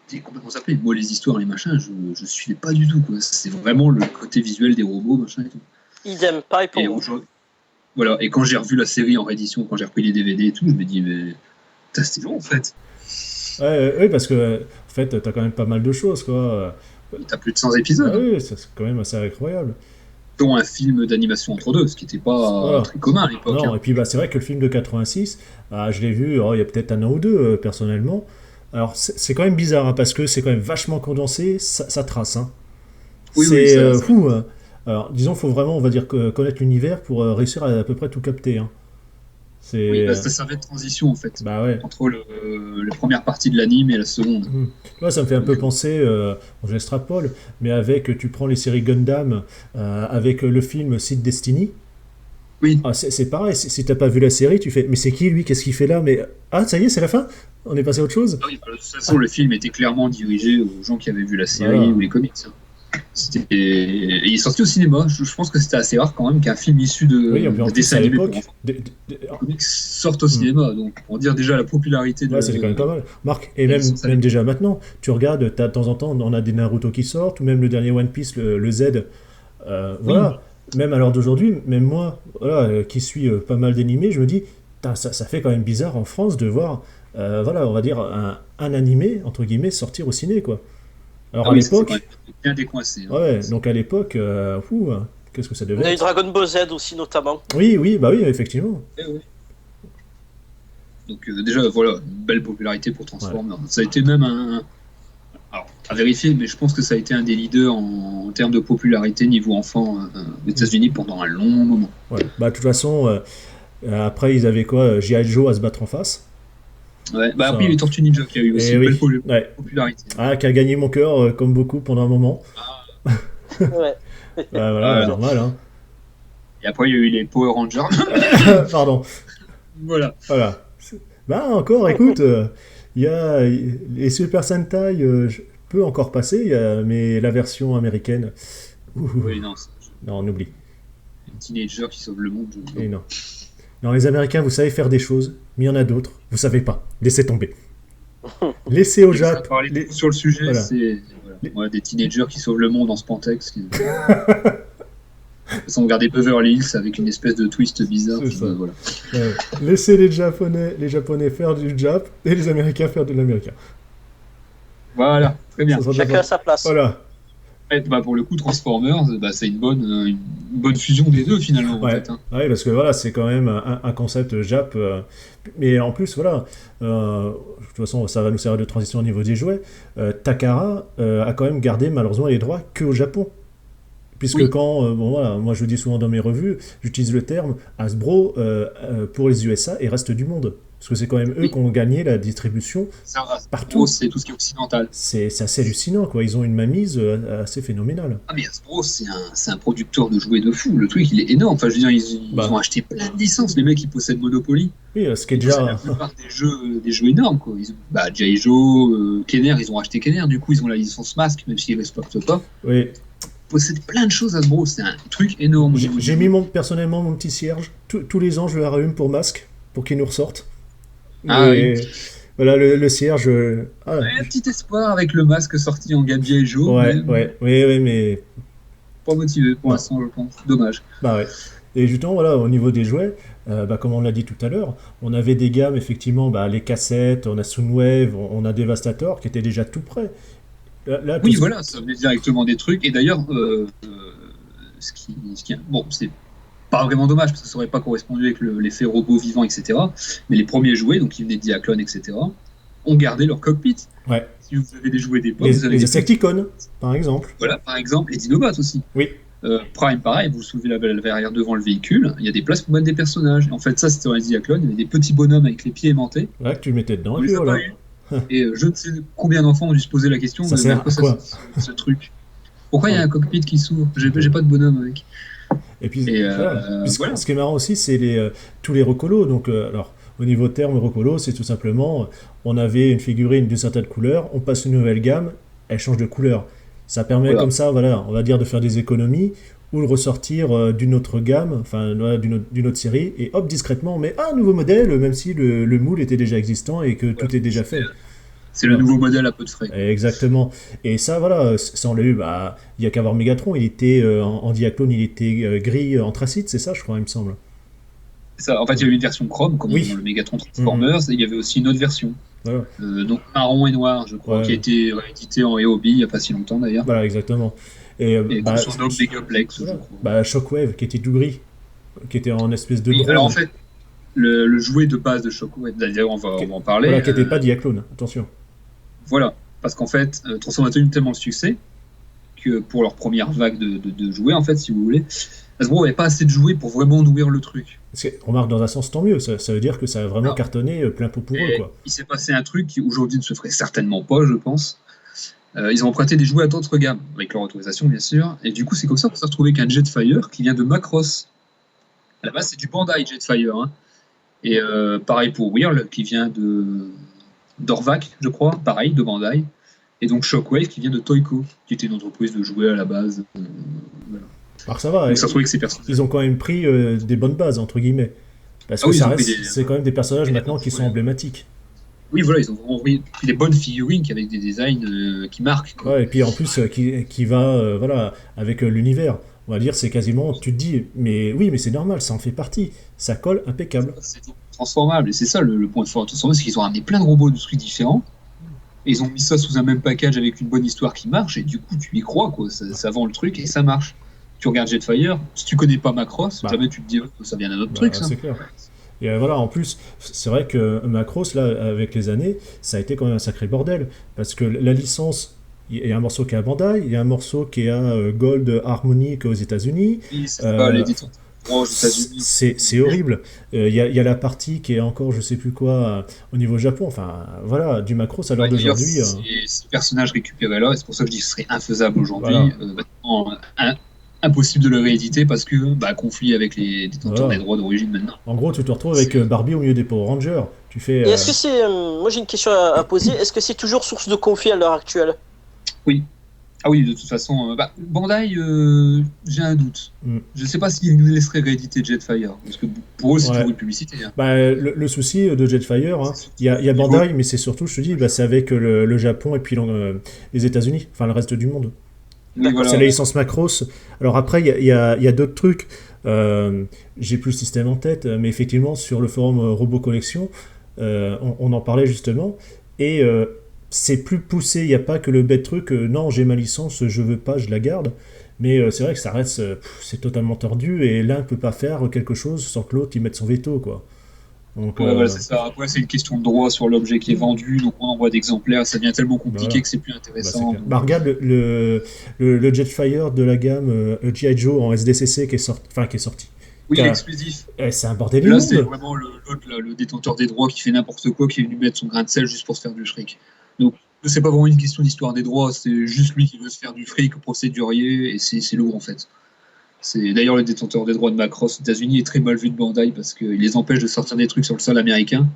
c'était complètement zappé. Moi, les histoires, les machins, je suivais pas du tout quoi. C'est vraiment le côté visuel des robots, machin et tout. Idem, pareil pour Et moi. aujourd'hui, voilà. Et quand j'ai revu la série en réédition, quand j'ai repris les DVD et tout, je me dis mais putain, c'était long en fait. Ouais, oui, parce que en fait, t'as quand même pas mal de choses, quoi. T'as plus de 100 épisodes, hein, Oui, c'est quand même assez incroyable. dont un film d'animation entre deux, ce qui n'était pas Voilà. très commun à l'époque. Non, Hein. et puis c'est vrai que le film de 86, je l'ai vu il y a peut-être un an ou deux personnellement. Alors c'est quand même bizarre hein, parce que c'est quand même vachement condensé, ça trace. Hein. Oui, oui, C'est ça, fou. Hein. Alors disons, faut vraiment, on va dire, connaître l'univers pour réussir à peu près tout capter. Hein. oui, C'est. bah, ça servait de transition en fait, Bah ouais. entre la première partie de l'anime et la seconde. Mhm. Moi, ça me fait un Donc, peu penser, bon, j'extrapole, mais avec, tu prends les séries Gundam, avec le film Seed Destiny. oui, Ah, c'est pareil, si t'as pas vu la série, tu fais, mais c'est qui lui, qu'est-ce qu'il fait là, mais ah ça y est, c'est la fin, on est passé à autre chose. ah oui, bah, de toute façon, le film était clairement dirigé aux gens qui avaient vu la série Voilà. ou les comics. Hein. Et il est sorti au cinéma. Je pense que c'était assez rare quand même qu'un film issu Oui, et puis en de plus dessin à animé pour l'époque, enfants, comics, sorte au hmm. cinéma. Donc, pour dire déjà la popularité Ouais, c'était quand même pas mal. Marc, et de même, licence à même l'époque. déjà maintenant, tu regardes, t'as de temps en temps, on a des Naruto qui sortent, ou même le dernier One Piece, le Z. Oui, Voilà, même à l'heure d'aujourd'hui, même moi, voilà, qui suis pas mal d'animés, je me dis, putain, ça fait quand même bizarre en France de voir, voilà, on va dire, un animé, entre guillemets, sortir au ciné, quoi. Alors ah à oui, ça c'est quand même l'époque, bien décoincé. Hein. ouais, donc à l'époque, qu'est-ce que ça On devait a eu être? Dragon Ball Z aussi, notamment. Oui, oui, bah oui, effectivement. Eh oui. Donc déjà, voilà, une belle popularité pour Ouais. Transformers. Ça a été même alors, à vérifier, mais je pense que ça a été un des leaders en termes de popularité niveau enfant aux États-Unis pendant un long moment. Ouais. Bah de toute façon, après ils avaient quoi? G.I. Joe à se battre en face. Ouais. Bah, après, il y a Ça. eu Tortue Ninja qui a eu aussi Et une belle oui, ouais. popularité. Ah, qui a gagné mon cœur, comme beaucoup pendant un moment. Ah, Ouais. Bah, voilà, voilà. normal, hein. Et après, il y a eu les Power Rangers. Pardon. Voilà. Voilà. Bah encore, écoute, il y a les Super Sentai, je peux encore passer, mais la version américaine, ouh, Oui, non, c'est non, on oublie. les teenagers qui sauvent le monde. Et non. Non, les Américains, vous savez faire des choses, mais il y en a d'autres, vous savez pas. Laissez tomber. Laissez au Ça a Jap. parlé sur le sujet, Voilà. c'est voilà, des teenagers qui sauvent le monde en Spantex. Ils ont regardé Beverly Hills avec une espèce de twist bizarre. C'est ça. Voilà. Laissez les Japonais faire du Jap et les Américains faire de l'américain. Voilà, très bien. Ça sera Chacun d'accord. à sa place. Voilà. Et, pour le coup, Transformers, c'est une bonne fusion des deux finalement. En Ouais. fait, hein. Ouais, parce que voilà, c'est quand même un concept Jap. Mais en plus, voilà, de toute façon, ça va nous servir de transition au niveau des jouets. Takara a quand même gardé malheureusement les droits que au Japon. Puisque Oui. quand, bon voilà, moi je le dis souvent dans mes revues, j'utilise le terme Hasbro pour les USA et reste du monde. Parce que c'est quand même eux Oui. qui ont gagné la distribution Ça, partout. c'est tout ce qui est occidental. C'est assez hallucinant, quoi. Ils ont une mainmise assez phénoménale. Ah mais Hasbro, c'est un producteur de jouets de fou. Le truc, il est énorme. Enfin, je veux dire, ils Bah. ont acheté plein de licences. Les mecs, ils possèdent Monopoly. Oui, ce qui est Ils possèdent la déjà. plupart des jeux énormes, quoi. G.I. Joe, Kenner, ils ont acheté Kenner. Du coup, ils ont la licence Mask, même s'ils ne respectent pas. Oui. Ils possèdent plein de choses, Hasbro. C'est un truc énorme. J'ai mis personnellement mon petit cierge. Tous les ans, je le rallume pour masque, pour qu'il nous ressorte. Ah Et voilà, le cierge. Ah, Ouais, un petit espoir avec le masque sorti en gamme G.I. Joe. ouais, mais ouais, mais. pas motivé pour Ouais. l'instant, je pense. Dommage. Bah ouais. Et justement, voilà, au niveau des jouets, comme on l'a dit tout à l'heure, on avait des gammes, effectivement, les cassettes, on a Soundwave, on a Devastator, qui étaient déjà tout prêts. Là, Oui, tout- voilà, ça venait directement des trucs. Et d'ailleurs, bon, c'est pas vraiment dommage parce que ça aurait pas correspondu avec l'effet robot vivant, etc. Mais les premiers jouets, donc qui venaient de Diaclone, etc., ont gardé leur cockpit. Ouais. Si vous avez des jouets d'époque, Les, vous avez les des Insecticons, par exemple. Voilà, par exemple, les Dinobots aussi. Oui. Prime, pareil, vous soulevez la valve arrière devant le véhicule, il y a des places pour mettre des personnages. Et en fait, ça, c'était dans les Diaclone, il y avait des petits bonhommes avec les pieds aimantés. Là, que tu mettais dedans. On Et les puis a voilà. pas eu. Et je ne sais combien d'enfants ont dû se poser la question Ça de sert à quoi sert ce truc. Pourquoi il y a un cockpit qui s'ouvre? J'ai pas de bonhomme avec. Et puis, Et, voilà. Puis voilà. ce qui est marrant aussi, c'est tous les recolos. Donc, alors, au niveau terme recolo, c'est tout simplement, on avait une figurine d'une certaine couleur, on passe une nouvelle gamme, elle change de couleur. Ça permet Voilà. comme ça, voilà, on va dire de faire des économies ou de ressortir d'une autre gamme, enfin voilà, d'une autre série, et hop, discrètement, on met un nouveau modèle, même si le moule était déjà existant et que tout est déjà fait. C'est le nouveau modèle à peu de frais. Exactement. Et ça, voilà, ça on l'a eu, il y a qu'à voir Megatron, il était en Diaclone, il était gris anthracite, c'est ça, je crois, il me semble. Ça, en fait, il y a eu une version Chrome, comme Oui. dans le Megatron Transformers, et il y avait aussi une autre version. Voilà. Donc marron et noir, je crois, Ouais. qui a été édité en EOB il n'y a pas si longtemps d'ailleurs. Voilà, exactement. Et, Et qu'on surnomme Megaplex, voilà. je crois. Shockwave, qui était tout gris, qui était en espèce de Oui, drone. alors en fait, le jouet de base de Shockwave, d'ailleurs on va en parler. Voilà, qui n'était pas Diaclone, attention. Voilà, parce qu'en fait, Transformers a eu tellement de succès que pour leur première vague de jouets, en fait, si vous voulez, Hasbro n'avait pas assez de jouets pour vraiment nourrir le truc. Parce que, remarque, dans un sens, tant mieux, ça veut dire que ça a vraiment Ah. cartonné plein pot pour eux, Et quoi. il s'est passé un truc qui aujourd'hui ne se ferait certainement pas, je pense. Ils ont emprunté des jouets à d'autres gammes, avec leur autorisation bien sûr, et du coup c'est comme ça qu'on s'est retrouvé qu'un Jetfire qui vient de Macross. À la base c'est du Bandai Jetfire, hein. Et pareil pour Whirl qui vient d'Orvac, je crois, pareil, de Bandai. Et donc Shockwave qui vient de Toyco, qui était une entreprise de jouets à la base. Voilà. Alors ça va, Donc ça se trouvait que ces personnages. ils ont quand même pris des bonnes bases, entre guillemets. Parce Ah que oui, ils ça ont pris reste, des- c'est quand même des personnages des maintenant bons qui sont jouets. emblématiques. Oui, voilà, ils ont vraiment pris des bonnes figurines avec des designs qui marquent, quoi. Ouais, et puis en plus, qui va voilà, avec l'univers. On va dire, c'est quasiment, tu te dis, mais oui, mais c'est normal, ça en fait partie. Ça colle impeccable. C'est transformable, et c'est ça le point fort de Transformers, c'est qu'ils ont ramené plein de robots de trucs différents. Et ils ont mis ça sous un même package avec une bonne histoire qui marche, et du coup tu y crois, quoi. Ça vend le truc et ça marche. Tu regardes Jetfire, si tu connais pas Macross, Bah. jamais tu te dis oh, ça vient d'un autre Bah, truc, ça. c'est clair. Et voilà, en plus, c'est vrai que Macross, là, avec les années, ça a été quand même un sacré bordel. Parce que la licence, il y a un morceau qui est à Bandai, il y a un morceau qui est à Gold Harmonic aux États-Unis. Oui, c'est pas l'éditeur aux États-Unis. C'est horrible. Il y a la partie qui est encore, je sais plus quoi, au niveau Japon. Enfin, voilà, du Macross à l'heure Ouais, d'ailleurs, d'aujourd'hui. ces personnages récupérés là, et c'est pour ça que je dis que ce serait infaisable aujourd'hui. Voilà. Maintenant, impossible de le rééditer parce que conflit avec les détenteurs Voilà. des droits d'origine maintenant. En gros, tu te retrouves avec Barbie au milieu des Power Rangers. Tu fais. Et est-ce que c'est. Moi j'ai une question à poser. Est-ce que c'est toujours source de conflit à l'heure actuelle? Oui. Ah oui, de toute façon, Bandai, j'ai un doute. Mm. Je sais pas s'ils nous laisseraient rééditer Jetfire, parce que pour eux, c'est Ouais. toujours une publicité. Hein. Bah, le souci de Jetfire, hein, C'est surtout il y a au niveau. Bandai, mais c'est surtout, je te dis, bah, c'est avec le Japon et puis les États-Unis, enfin le reste du monde. Oui, D'accord. C'est voilà. la licence Macros. Alors après, il y a d'autres trucs. J'ai plus le système en tête, mais effectivement, sur le forum Robot Collection, on en parlait justement. Et c'est plus poussé. Il n'y a pas que le bête truc, non, j'ai ma licence, je veux pas, je la garde. Mais c'est vrai que ça reste, c'est totalement tordu. Et l'un ne peut pas faire quelque chose sans que l'autre y mette son veto, quoi. Donc, Ouais, voilà, c'est ça. Après, c'est une question de droit sur l'objet qui est vendu, donc on envoie d'exemplaires, ça devient tellement bah compliqué voilà. que c'est plus Bah, c'est intéressant. clair. Bah, regarde le Jetfire de la gamme G.I. Joe en SDCC qui est sorti. Oui, T'as- l'exclusif. C'est un bordel Là, c'est immonde. vraiment l'autre, là, le détenteur des droits qui fait n'importe quoi, qui est venu mettre son grain de sel juste pour se faire du fric. Donc, c'est pas vraiment une question d'histoire des droits, c'est juste lui qui veut se faire du fric procédurier, et c'est lourd en fait. C'est d'ailleurs le détenteur des droits de Macross aux États-Unis est très mal vu de Bandai parce qu'il les empêche de sortir des trucs sur le sol américain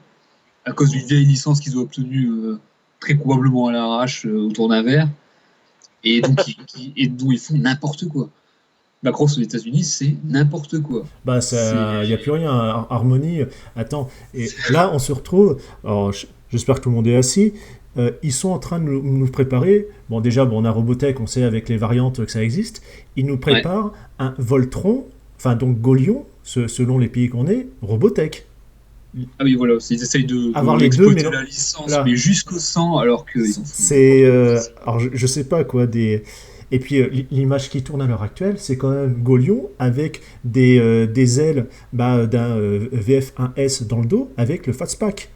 à cause d'une vieille licence qu'ils ont obtenue très probablement à l'arrache autour d'un verre et donc et dont ils font n'importe quoi. Macross aux États-Unis, c'est n'importe quoi. Bah, C'est il n'y a plus rien. Harmonie, attends. Et là, on se retrouve. Alors, j'espère que tout le monde est assis. Ils sont en train de nous préparer. Bon, déjà, bon, on a Robotech, on sait avec les variantes que ça existe. Ils nous ouais. préparent un Voltron, enfin, donc Gaulion, selon les pays qu'on est, Robotech. Ah oui, voilà, ils essayent Avoir les deux, d'exploiter mais la licence, là, mais jusqu'au sang, alors qu'ils en font c'est. n'importe quoi. Alors, je sais pas quoi, des. Et puis, l'image qui tourne à l'heure actuelle, c'est quand même Gaulion avec des ailes bah, d'un VF1S dans le dos avec le Fatspack.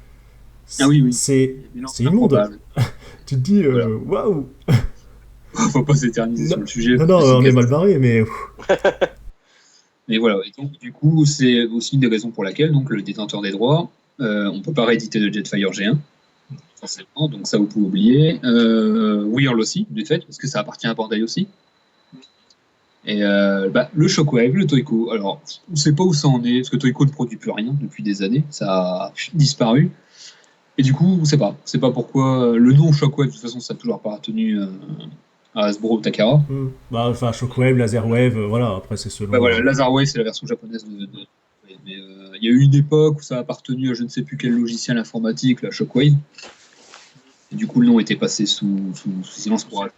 Ah oui, oui. C'est Mais non, c'est c'est immonde. improbable. Tu te dis, Voilà. waouh! Faut pas s'éterniser Non, sur le sujet. non, non, on est mal barré, mais. Mais voilà, et donc du coup, c'est aussi une des raisons pour laquelle donc, le détenteur des droits, on ne peut pas rééditer de Jetfire G1, forcément, donc ça vous pouvez oublier. Whirl aussi, du fait, parce que ça appartient à Bandai aussi. Et le Shockwave, le Toyko, alors on ne sait pas où ça en est, parce que Toyko ne produit plus rien depuis des années, ça a disparu. Et du coup, on ne sait pas pourquoi le nom Shockwave, de toute façon, ça n'a toujours pas appartenu à Hasbro ou Takara. Bah, enfin, Shockwave, Laserwave, voilà, après c'est selon. Bah voilà, Lazarwave, c'est la version japonaise mais il y a eu une époque où ça a appartenu à je ne sais plus quel logiciel informatique, la Shockwave. Et du coup, le nom était passé sous silence pour Là,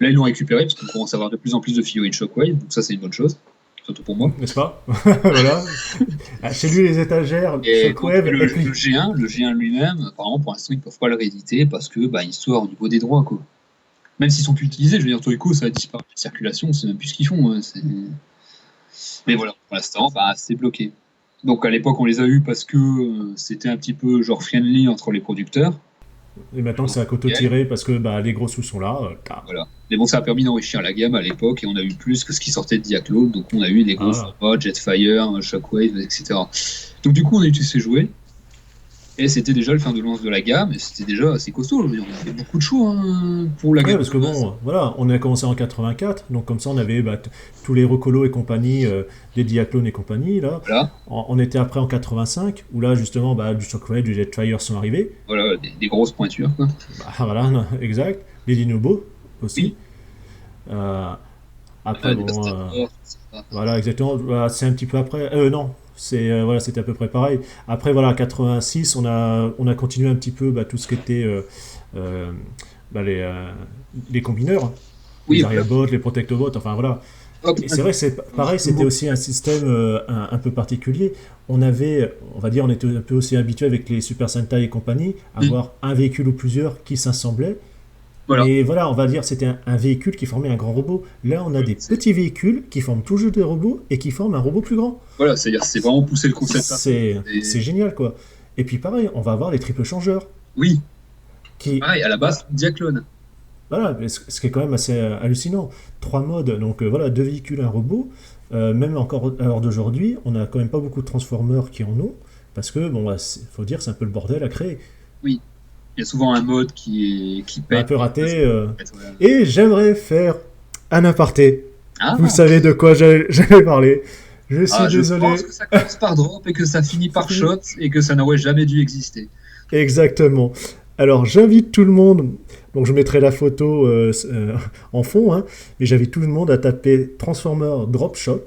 ils l'ont récupéré parce qu'on commence à avoir de plus en plus de figurines Shockwave, donc ça, c'est une bonne chose, surtout pour moi. N'est-ce pas? Voilà. Ah, chez lui, les étagères, Et donc, Shockwave, le et puis. G1 lui-même, apparemment, pour l'instant, ils ne peuvent pas le rééditer parce que, histoire au niveau des droits, quoi. Même s'ils sont plus utilisés, je veux dire, Toyko, ça a disparu de circulation, c'est même plus ce qu'ils font. Hein, mais voilà, pour l'instant, c'est bloqué. Donc à l'époque, on les a eus parce que c'était un petit peu genre friendly entre les producteurs. Et maintenant que c'est à côté tiré parce que bah, les gros sous sont là. Voilà. Mais bon, ça a permis d'enrichir la gamme à l'époque et on a eu plus que ce qui sortait de Diaclone. Donc on a eu des gros formats, Jetfire, Shockwave, etc. Donc du coup, on a utilisé ces jouets. Et c'était déjà le fin de lance de la gamme, et c'était déjà assez costaud. Je veux dire, on avait beaucoup de choix pour la gamme. Ouais, parce que bon, voilà, on a commencé en 84, donc comme ça on avait tous les Recolo et compagnie, des Diaclone et compagnie, là. Voilà. On était après en 85, où là justement du Shockwave, du Jetfire sont arrivés. Voilà, des grosses pointures, quoi. Voilà, non, exact. Les Dinobo aussi. Oui. Après, voilà, exactement. Voilà, c'est un petit peu après. Non, voilà, c'était à peu près pareil. Après, voilà, 86, on a continué un petit peu tout ce qui était les combineurs, oui, les Ariabots, les Protectobots, enfin voilà. Et c'est vrai que c'est pareil, c'était aussi un système un peu particulier. On était un peu aussi habitué avec les Super Sentai et compagnie, à avoir un véhicule ou plusieurs qui s'assemblaient. Voilà. Et voilà, on va dire c'était un véhicule qui formait un grand robot. Là, on a des petits véhicules qui forment toujours des robots et qui forment un robot plus grand. Voilà, c'est-à-dire c'est vraiment pousser le concept. C'est génial, quoi. Et puis pareil, on va avoir les triples changeurs. Oui. Pareil, à la base, Diaclone. Voilà, ce qui est quand même assez hallucinant. 3 modes, donc 2 véhicules, un robot. Même encore à l'heure d'aujourd'hui, on n'a quand même pas beaucoup de Transformers qui en ont, parce que, faut dire, c'est un peu le bordel à créer. Oui. Il y a souvent un mode qui pète. Un peu raté. Et j'aimerais faire un aparté. Ah, vous savez de quoi j'allais parler. Je suis désolé. Je pense que ça commence par drop et que ça finit par shot et que ça n'aurait jamais dû exister. Exactement. Alors, j'invite tout le monde, donc je mettrai la photo en fond, hein, mais j'invite tout le monde à taper Transformer Drop Shot.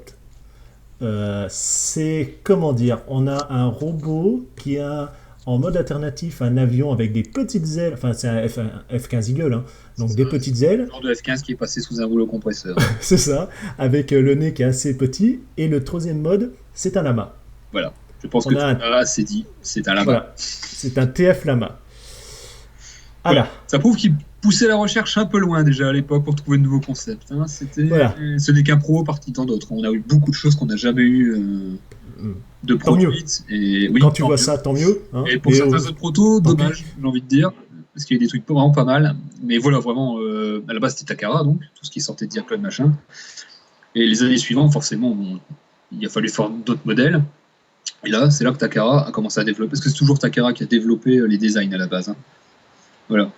C'est, comment dire, on a un robot qui a en mode alternatif un avion avec des petites ailes, enfin c'est un F-15 Eagle, hein, donc des petites ailes, Le genre de F-15 qui est passé sous un rouleau compresseur. c'est ça, avec le nez qui est assez petit, et le troisième mode, c'est un lama. Voilà. Je pense On que a un- tout là, c'est dit. C'est un lama. Voilà, c'est un TF lama. Ah là, Ça prouve qu'il poussait la recherche un peu loin déjà à l'époque pour trouver de nouveaux concepts. Hein. Voilà. Ce n'est qu'un pro parti tant d'autres. On a eu beaucoup de choses qu'on n'a jamais eu de Tant mieux. produites. Et, oui, quand tu tant vois mieux. ça, tant mieux. Hein, Et pour mais, certains autres protos, tant dommage, j'ai envie de dire. Parce qu'il y a des trucs vraiment pas mal. Mais voilà, vraiment, à la base c'était Takara, donc tout ce qui sortait de Diaclone, machin. Et les années suivantes, forcément, il a fallu faire d'autres modèles. Et là, c'est là que Takara a commencé à développer. Parce que c'est toujours Takara qui a développé les designs à la base. Hein. Voilà.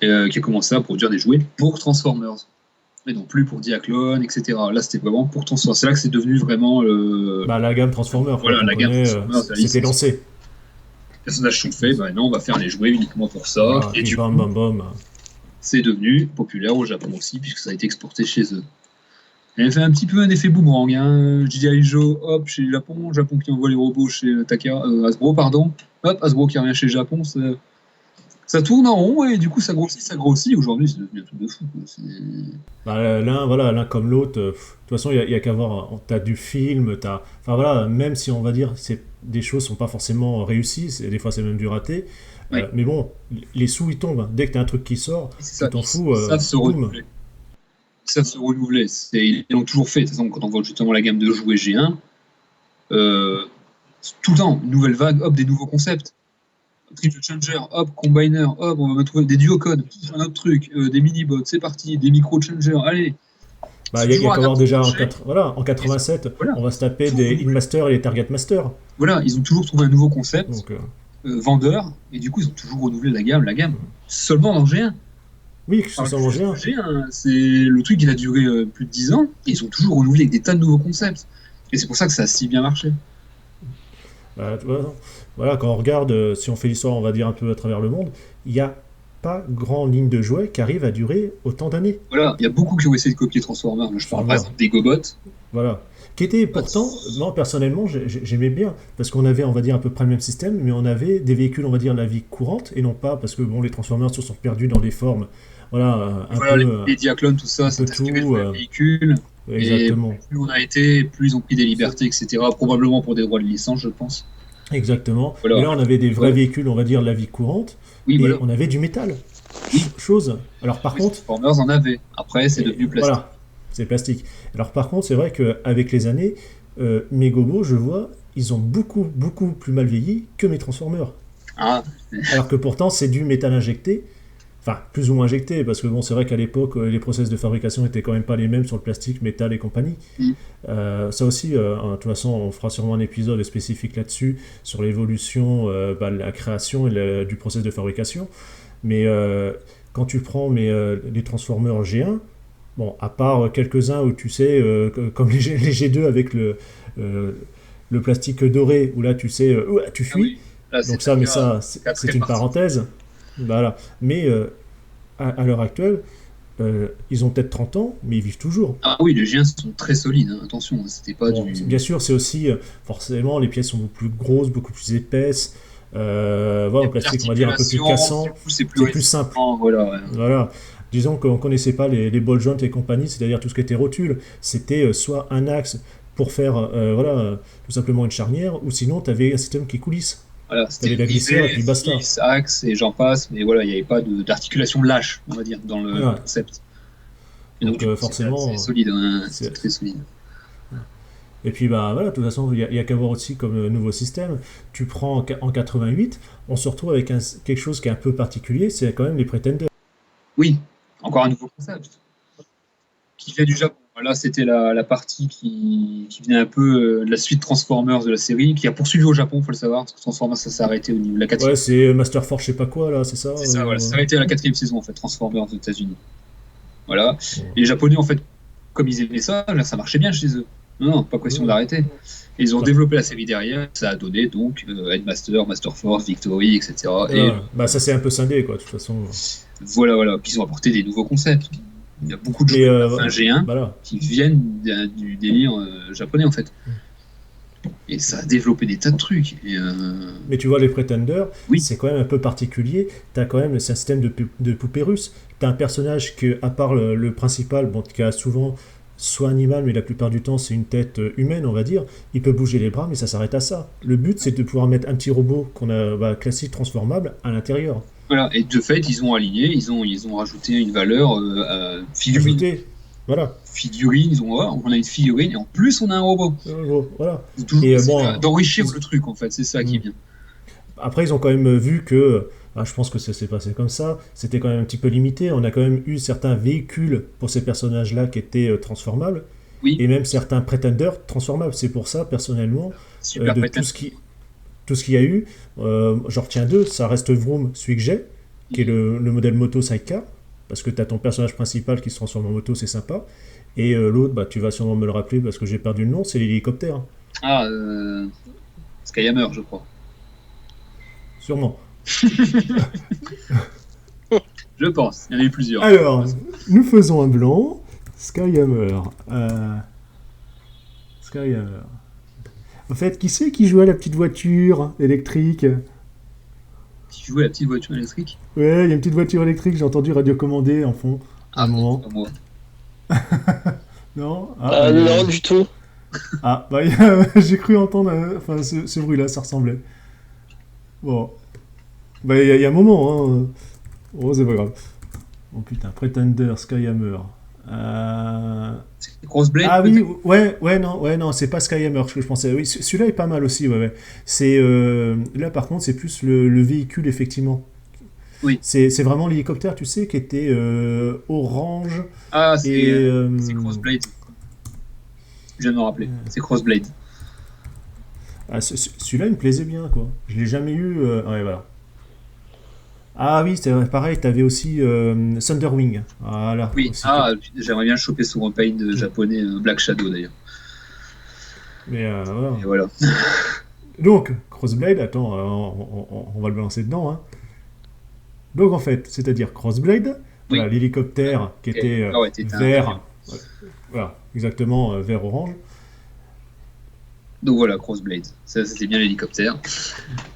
Et, qui a commencé à produire des jouets pour Transformers. Et non plus pour Diaclone, etc. Là, c'était vraiment pour Transformers. C'est là que c'est devenu vraiment la gamme Transformer, Voilà, qu'on la gamme connaît, Transformers, la c'était licence. lancé. les personnages sont faits. Ben non, on va faire les jouets uniquement pour ça. Voilà, et puis du bam, coup, bam, bam. c'est devenu populaire au Japon aussi, puisque ça a été exporté chez eux. Elle a fait un petit peu un effet boomerang. Hein. G.I. Joe, hop, chez le Japon. Japon qui envoie les robots chez Hasbro, pardon. Hop, Hasbro qui revient chez le Japon. Ça tourne en rond et du coup ça grossit, ça grossit. Aujourd'hui, c'est devenu un truc de fou. Quoi. Bah, l'un comme l'autre. De toute façon, il y a qu'à voir. T'as du film, enfin voilà, même si on va dire des choses sont pas forcément réussies, des fois c'est même du raté. Oui. Mais bon, les sous ils tombent. Dès que t'as un truc qui sort, C'est ça, tu t'en fous. ils savent se boum. renouveler. Ils savent se renouveler. Ils l'ont toujours fait. De toute façon, quand on voit justement la gamme de jouets G1, tout le temps, une nouvelle vague, hop, des nouveaux concepts. Triple Changer, hop, Combiner, hop, on va trouver des duocodes, un autre truc, des mini-bots, c'est parti, des micro-changers, allez. Bah, il y a qu'à voir déjà en 87, Voilà. on va se taper des Inmaster et les Target Master. Voilà, ils ont toujours trouvé un nouveau concept, Donc, vendeur, et du coup, ils ont toujours renouvelé la gamme seulement dans G1. oui, que ce soit en G1. G1, c'est le truc, il a duré plus de 10 ans, et ils ont toujours renouvelé avec des tas de nouveaux concepts. Et c'est pour ça que ça a si bien marché. Bah, voilà, quand on regarde, si on fait l'histoire, on va dire un peu à travers le monde, il n'y a pas grand ligne de jouets qui arrive à durer autant d'années. Voilà, il y a beaucoup qui ont essayé de copier Transformers. Je parle par exemple des GoBots. Voilà. Qui était pourtant, moi personnellement, j'aimais bien, parce qu'on avait, on va dire, à peu près le même système, mais on avait des véhicules, on va dire, la vie courante, et non pas parce que bon, les Transformers se sont perdus dans des formes. Voilà, Les Diaclones, tout ça, c'est inspiré de véhicules. Exactement. Et plus on a été, plus ils ont pris des libertés, etc. Probablement pour des droits de licence, je pense. Exactement. Voilà. Et là, on avait des vrais véhicules, on va dire, la vie courante, et on avait du métal. Chose. Alors par contre... Transformers en avait. Après, c'est devenu plastique. Voilà, c'est plastique. Alors par contre, c'est vrai qu'avec les années, mes gobos, je vois, ils ont beaucoup, beaucoup plus mal vieilli que mes Transformers. Ah. Alors que pourtant, c'est du métal injecté. Enfin, plus ou moins injecté, parce que bon, c'est vrai qu'à l'époque, les process de fabrication étaient quand même pas les mêmes sur le plastique, métal et compagnie. Ça aussi, de toute façon, on fera sûrement un épisode spécifique là-dessus, sur l'évolution, la création et du process de fabrication. Mais quand tu prends les Transformers G1, bon, à part quelques-uns où tu sais, comme les G2 avec le plastique doré, où là tu sais, tu fuis. Là, donc ça, mais ça, c'est une parenthèse. Voilà. Mais à l'heure actuelle, ils ont peut-être 30 ans, mais ils vivent toujours. Ah oui, les G1 sont très solides, hein. Attention, c'était pas bon, Bien sûr, c'est aussi, forcément, les pièces sont beaucoup plus grosses, beaucoup plus épaisses. Voilà, un plastique, on va dire, un peu plus cassant. C'est plus simple. Voilà. Disons qu'on ne connaissait pas les ball joints et compagnie, c'est-à-dire tout ce qui était rotule. C'était soit un axe pour faire tout simplement une charnière, ou sinon tu avais un système qui coulisse. Voilà, c'était la glissière et puis basta. Axe et j'en passe, mais voilà, il n'y avait pas d'articulation lâche, on va dire, dans le concept. Et donc forcément, c'est solide, hein, c'est très solide. Et puis voilà, de toute façon, il y a qu'à voir aussi comme nouveau système. Tu prends en 88, on se retrouve avec quelque chose qui est un peu particulier, c'est quand même les Pretenders. Oui, encore un nouveau concept qui vient du Japon. Là, c'était la partie qui venait un peu de la suite Transformers de la série, qui a poursuivi au Japon, il faut le savoir, parce que Transformers, ça s'est arrêté au niveau de la 4e. Ouais, c'est Master Force, je sais pas quoi, là, c'est ça. C'est ça, voilà, ça s'est arrêté à la 4e saison, en fait, Transformers aux États-Unis. Voilà. Et les Japonais, en fait, comme ils aimaient ça, là, ça marchait bien chez eux. Non, pas question d'arrêter. Et ils ont développé la série derrière, ça a donné donc Headmaster, Master Force, Victory, etc. Et Bah, ça s'est un peu scindé, quoi, de toute façon. voilà. Puis ils ont apporté des nouveaux concepts. Il y a beaucoup de Mais, jeux de G1 voilà. qui viennent du délire japonais en fait. Et ça a développé des tas de trucs. Et, Mais tu vois, les Pretenders, Oui. c'est quand même un peu particulier. T'as quand même le système de poupée russe. T'as un personnage que, à part le principal, bon, qui a souvent soit animal, mais la plupart du temps, c'est une tête humaine, on va dire. Il peut bouger les bras, mais ça s'arrête à ça. Le but, c'est de pouvoir mettre un petit robot qu'on a classique transformable à l'intérieur. Voilà. Et de fait, ils ont aligné, ils ont rajouté une valeur figurine. Ajouter. Voilà. Figurine, on a une figurine et en plus on a un robot. Voilà. C'est toujours Et, d'enrichir le truc en fait, c'est ça qui est bien. Après, ils ont quand même vu que, je pense que ça s'est passé comme ça, c'était quand même un petit peu limité. On a quand même eu certains véhicules pour ces personnages-là qui étaient transformables, Oui. et même certains Pretenders transformables. C'est pour ça, personnellement, Super de Pretender. tout ce qu'il y a eu, j'en retiens deux. Ça reste Vroom, celui que j'ai, qui est le modèle moto sidecar, parce que tu as ton personnage principal qui se transforme en moto, c'est sympa. Et l'autre, tu vas sûrement me le rappeler parce que j'ai perdu le nom, c'est l'hélicoptère. Ah, Skyhammer, je crois. Sûrement. Je pense, il y en a eu plusieurs. Alors, nous faisons un blanc. Skyhammer. Skyhammer. En fait, qui c'est qui joue à la petite voiture électrique? Tu jouais à la petite voiture électrique? Ouais, il y a une petite voiture électrique, j'ai entendu radiocommandé en fond. À un moment. Pas moi. Non Non, du tout. Ah, j'ai cru entendre ce bruit-là, ça ressemblait. Bon. Il y a un moment, hein. Oh, c'est pas grave. Oh putain, Pretender, Skyhammer. C'est Crossblade? Ah oui, non, c'est pas Skyhammer que je pensais. Oui, celui-là est pas mal aussi, ouais. C'est là par contre, c'est plus le véhicule effectivement. Oui. C'est vraiment l'hélicoptère, tu sais, qui était orange. Ah, et c'est Crossblade. Je viens de me rappeler. C'est Crossblade. Celui-là, il me plaisait bien, quoi. Je l'ai jamais eu. Ouais, voilà. Ah oui, c'est pareil, t'avais aussi Thunderwing. Voilà. Oui, aussi, j'aimerais bien choper son paint japonais Black Shadow d'ailleurs. Mais voilà. Et voilà. Donc, Crossblade, attends, on va le balancer dedans. Hein. Donc en fait, c'est-à-dire Crossblade, Oui. voilà, l'hélicoptère qui était vert, voilà, exactement vert-orange. Donc voilà, Crossblade. Ça, c'était bien l'hélicoptère.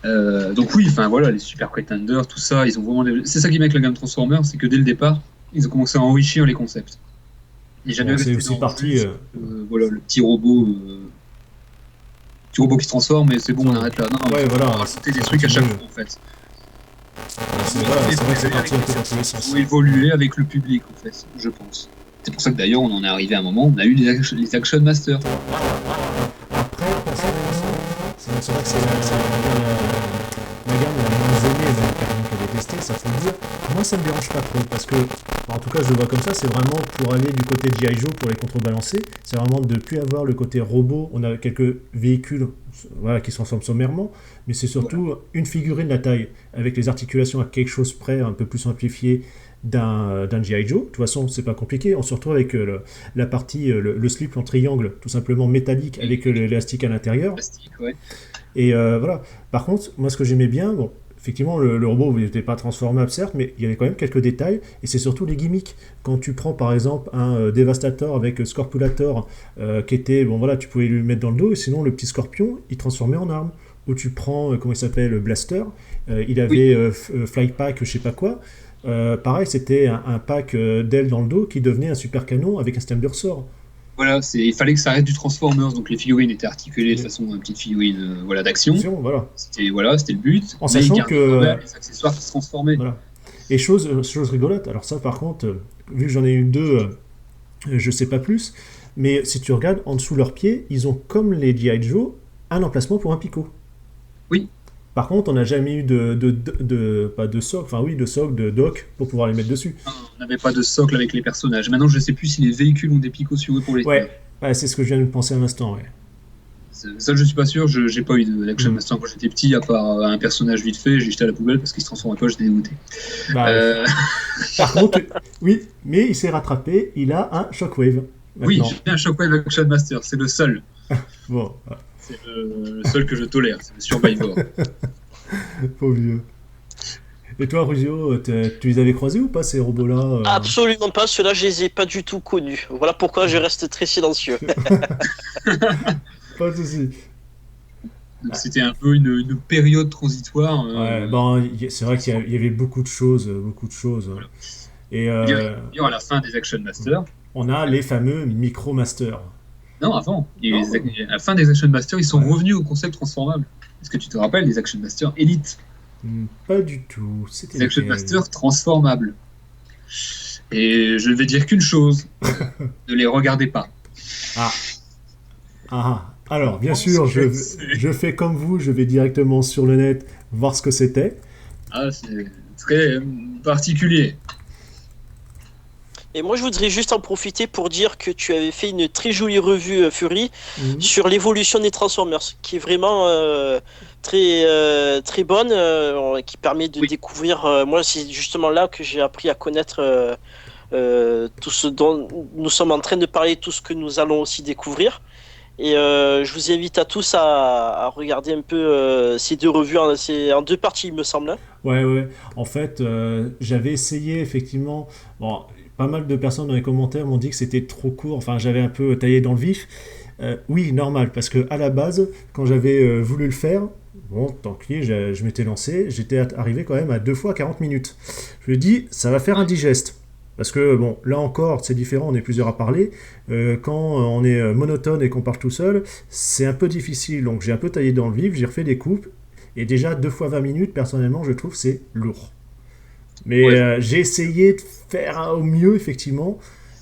Donc oui, enfin voilà, les Super Pretenders, tout ça, ils ont vraiment. C'est ça qui est bien avec la gamme Transformers, c'est que dès le départ, ils ont commencé à enrichir les concepts. Et jamais c'est aussi parti. Voilà, le petit robot. Petit robot qui se transforme, mais c'est bon, on arrête là. Non, ouais, voilà. Rajouter des trucs à chaque fois en fait. C'est vrai que c'est parti un peu dans tous les sens. Il faut évoluer avec le public en fait, je pense. C'est pour ça que d'ailleurs on en est arrivé à un moment où on a eu les Action Masters. Après, personnellement, c'est vrai que c'est la gamme la moins aimée, même quelqu'un qui a détesté, ça faut le dire. Moi, ça me dérange pas trop parce que, en tout cas, je le vois comme ça, c'est vraiment pour aller du côté de G.I. Joe pour les contrebalancer. C'est vraiment de ne plus avoir le côté robot. On a quelques véhicules qui se transforment sommairement, mais c'est surtout une figurine de la taille avec les articulations à quelque chose près, un peu plus simplifié d'un G.I. Joe. De toute façon, c'est pas compliqué. On se retrouve avec la partie, le slip en triangle, tout simplement métallique, avec l'élastique à l'intérieur. Ouais. Et voilà. Par contre, moi, ce que j'aimais bien, bon, effectivement, le robot n'était pas transformable, certes, mais il y avait quand même quelques détails, et c'est surtout les gimmicks. Quand tu prends, par exemple, un Devastator avec Scorpulator, qui était, bon voilà, tu pouvais lui mettre dans le dos, et sinon, le petit Scorpion, il transformait en arme. Ou tu prends, comment il s'appelle, Blaster, il avait Flight Pack, je sais pas quoi. Pareil, c'était un pack d'ailes dans le dos qui devenait un super canon avec un système de ressort. Voilà, il fallait que ça arrête du Transformers, donc les figurines étaient articulées de façon une petite figurine d'action. Voilà. C'était le but. En sachant que les accessoires qui se transformaient. Voilà. Et chose rigolote, alors ça par contre, vu que j'en ai eu deux, je sais pas plus, mais si tu regardes en dessous leurs pieds, ils ont comme les G.I. Joe un emplacement pour un picot. Oui. Par contre, on n'a jamais eu pas de socle, de socle, de dock pour pouvoir les mettre dessus. Non, on n'avait pas de socle avec les personnages. Maintenant, je ne sais plus si les véhicules ont des picots sur eux pour les Ouais, c'est ce que je viens de penser à l'instant, ouais. Ça, je suis pas sûr. J'ai pas eu d'Action Master quand j'étais petit, à part un personnage vite fait, j'ai jeté à la poubelle parce qu'il se transformait pas, j'étais dégoûté. Par contre, oui, mais il s'est rattrapé, il a un Shockwave. Oui, maintenant. j'ai un Shockwave Action Master, c'est le seul. Bon, C'est le seul que je tolère, c'est le Survivor. pauvre vieux. Et toi, Ruzio, tu les avais croisés ou pas, ces robots-là Absolument pas, ceux-là, je les ai pas du tout connus. Voilà pourquoi je reste très silencieux. Pas de soucis. Donc c'était un peu une période transitoire. Ouais, bon, c'est vrai qu'il y avait beaucoup de choses, beaucoup de choses. Voilà. Et D'ailleurs, à la fin des Action Masters, on a les fameux Micromasters. non, avant, Non. à la fin des Action Masters, ils sont Ouais. revenus au concept transformable. Est-ce que tu te rappelles des Action Masters Elite? Pas du tout. C'était Des Action lesquels Masters transformables. Et je ne vais dire qu'une chose, ne les regardez pas. Ah. Ah. Alors, bien Oh, sûr, c'est- je fais comme vous, je vais directement sur le net voir ce que c'était. Ah, c'est très particulier. Et moi, je voudrais juste en profiter pour dire que tu avais fait une très jolie revue, Fury, Mhm. sur l'évolution des Transformers, qui est vraiment très bonne, qui permet de Oui. découvrir. Moi, c'est justement là que j'ai appris à connaître tout ce dont nous sommes en train de parler, tout ce que nous allons aussi découvrir. Et je vous invite à tous à regarder un peu ces deux revues. C'est en deux parties, il me semble. Hein. Ouais, ouais. En fait, j'avais essayé, effectivement. Bon, pas mal de personnes dans les commentaires m'ont dit que c'était trop court. Enfin, j'avais un peu taillé dans le vif. Oui, normal, parce que à la base, quand j'avais voulu le faire, bon, tant pis, je m'étais lancé, j'étais arrivé quand même à 2 fois 40 minutes. Je me dis, ça va faire un digeste. Parce que, bon, là encore, c'est différent, on est plusieurs à parler. Quand on est monotone et qu'on parle tout seul, c'est un peu difficile. Donc, j'ai un peu taillé dans le vif, j'ai refait des coupes. Et déjà, 2 fois 20 minutes, personnellement, je trouve c'est lourd. Mais Ouais. j'ai essayé de faire au mieux, effectivement.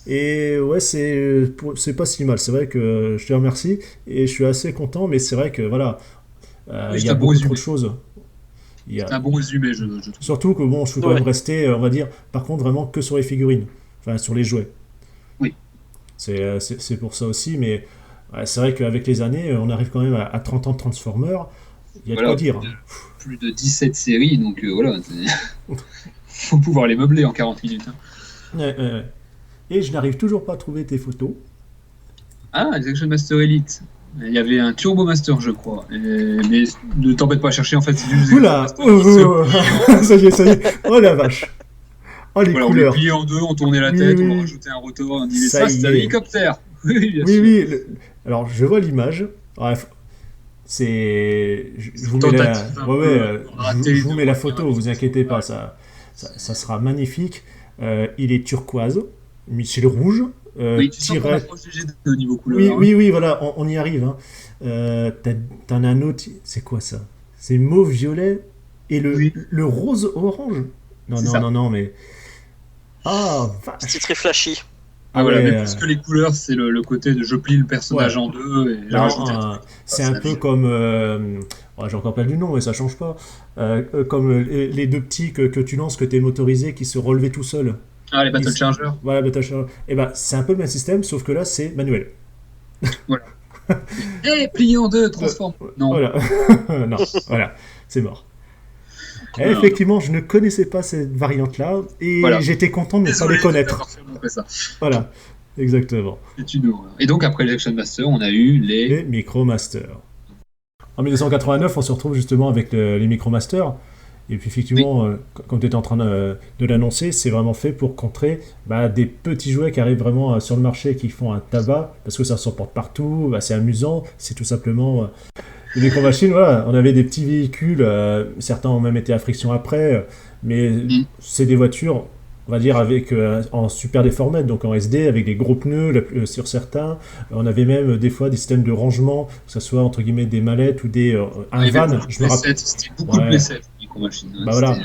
Et ouais, c'est pas si mal. C'est vrai que je te remercie et je suis assez content. Mais c'est vrai que voilà, Oui, il y c'est a un bon beaucoup trop résumé. de choses. Il y C'est a, un bon résumé, je trouve. surtout que bon, je suis quand Ouais. même resté, on va dire, par contre, vraiment que sur les figurines. Enfin, sur les jouets. Oui. C'est pour ça aussi. Mais ouais, c'est vrai qu'avec les années, on arrive quand même à 30 ans de Transformers. Il y a de quoi Voilà, dire. plus de 17 séries, donc voilà. Faut pouvoir les meubler en 40 minutes. Hein. Ouais, ouais, ouais. Et je n'arrive toujours pas à trouver tes photos. Ah, les Action Master Elite. Il y avait un Turbo Master, je crois. Mais ne t'embête pas à chercher, en fait, c'est juste des Oula Action Master Elite. Ça y est, ça y est. Oh la vache. Oh les Voilà, on les couleurs. pliait en deux, on tournait la Oui, tête, on oui. leur rajoutait un rotor, on disait Ça ça, y c'est un est. hélicoptère. Oui, bien Oui, sûr. oui. Alors, je vois l'image. Bref, je vous mets la, Tentative un ouais, ouais, peu je ratée vous de mets la revenir photo, avec vous ce inquiétez pas, Transformers. ça sera magnifique. Il est turquoise, c'est rouge, Oui, tu sens qu'on tiret. approche du G2 au niveau Oui, couleur. Hein. oui, oui, voilà, on y arrive. Hein. T'en as un autre, c'est quoi ça? C'est mauve violet et Oui, le rose orange. Non, c'est non, ça. non, non, mais. Ah, C'était vache! très flashy. Ah Ah, voilà, ouais, mais plus que les couleurs, c'est le côté de je plie le personnage ouais. en deux et je Non, rajoute un truc. c'est Ça un peu vient. comme. Ouais, j'ai encore pas du nom, mais ça change pas. Comme les deux petits que tu lances, que t'es motorisé, qui se relevaient tout seuls. Ah, les Battle Ils- Chargers. Voilà, Battle Charger. Et ben, c'est un peu le même système, sauf que là, c'est manuel. Voilà. Eh, plié en deux, transforme. Non. Voilà. Non, voilà, c'est mort. Et Non, non. effectivement, je ne connaissais pas cette variante-là, et Voilà. j'étais content de ne pas Désolé les de connaître. t'avoir fait montrer ça. Voilà, exactement. C'est une horreur. Et donc, après les Action Master, on a eu les. Les Micromasters. En 1989, on se retrouve justement avec les Micromasters. Et puis Oui. effectivement, comme tu étais en train de l'annoncer, c'est vraiment fait pour contrer des petits jouets qui arrivent vraiment sur le marché, qui font un tabac, parce que ça s'emporte partout, c'est amusant, c'est tout simplement... les micro-machines, voilà, on avait des petits véhicules, certains ont même été à friction après, mais c'est des voitures, on va dire, avec en super déformette, donc en SD, avec des gros pneus sur certains. On avait même des fois des systèmes de rangement, que ce soit entre guillemets des mallettes ou un Il y avait van. beaucoup de Je me rappelle. playsets, c'était beaucoup de Ouais. playsets, les machines. Bah voilà,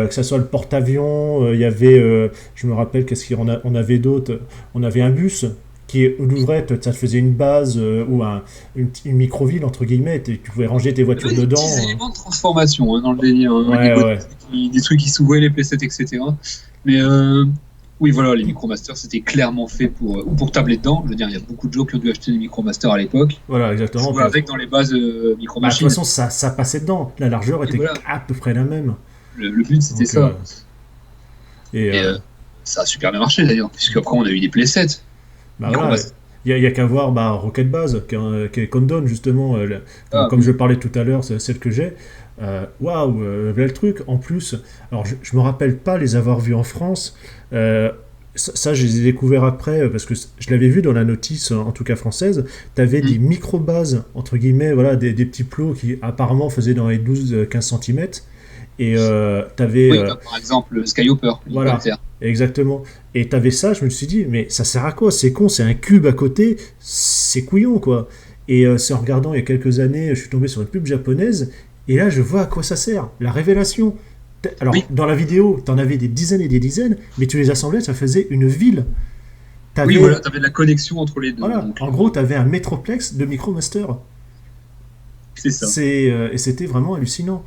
que ce soit le porte-avions, il y avait, je me rappelle, qu'est-ce qu'on avait d'autre? On avait un bus qui ouvrait, ça te faisait une base ou une micro-ville, entre guillemets, et tu pouvais ranger tes Il y voitures avait des dedans. petits éléments de transformation dans le délire. Hein, Ouais, ouais. des trucs qui s'ouvraient, les playsets, etc. Mais oui, voilà, les Micromasters, c'était clairement fait pour tabler dedans. Je veux dire, il y a beaucoup de gens qui ont dû acheter des Micromasters à l'époque. Voilà, exactement. Jouer avec dans les bases De toute micro-machines. façon, ça passait dedans. La largeur Et était voilà. à peu près la même. Le but, c'était Donc, ça. et, Et ça a super bien marché d'ailleurs, puisque après on a eu des playsets. Bah voilà, Micromaster. y a qu'à voir Rocket Base, qui est Condon, justement, Ah, comme je parlais tout à l'heure, c'est celle que j'ai. Waouh, voilà le truc. En plus, alors je me rappelle pas les avoir vus en France. Ça, je les ai découverts après, parce que je l'avais vu dans la notice, en tout cas française. Tu avais hmm. des micro-bases, entre guillemets, voilà, des petits plots qui apparemment faisaient dans les 12-15 cm. Et tu avais. Oui, bah, par exemple, le Skyhopper, il peut le Voilà, faire. exactement. Et t'avais ça, je me suis dit, mais ça sert à quoi? C'est con, c'est un cube à côté, c'est couillon, quoi. Et c'est en regardant il y a quelques années, je suis tombé sur une pub japonaise, et là, je vois à quoi ça sert. La révélation. Alors, Oui, dans la vidéo, t'en avais des dizaines et des dizaines, mais tu les assemblais, ça faisait une ville. oui, T'avais, voilà, tu avais de la connexion entre les deux. voilà, Donc, en gros, t'avais un métroplex de Micromaster. c'est ça. Et c'était vraiment hallucinant.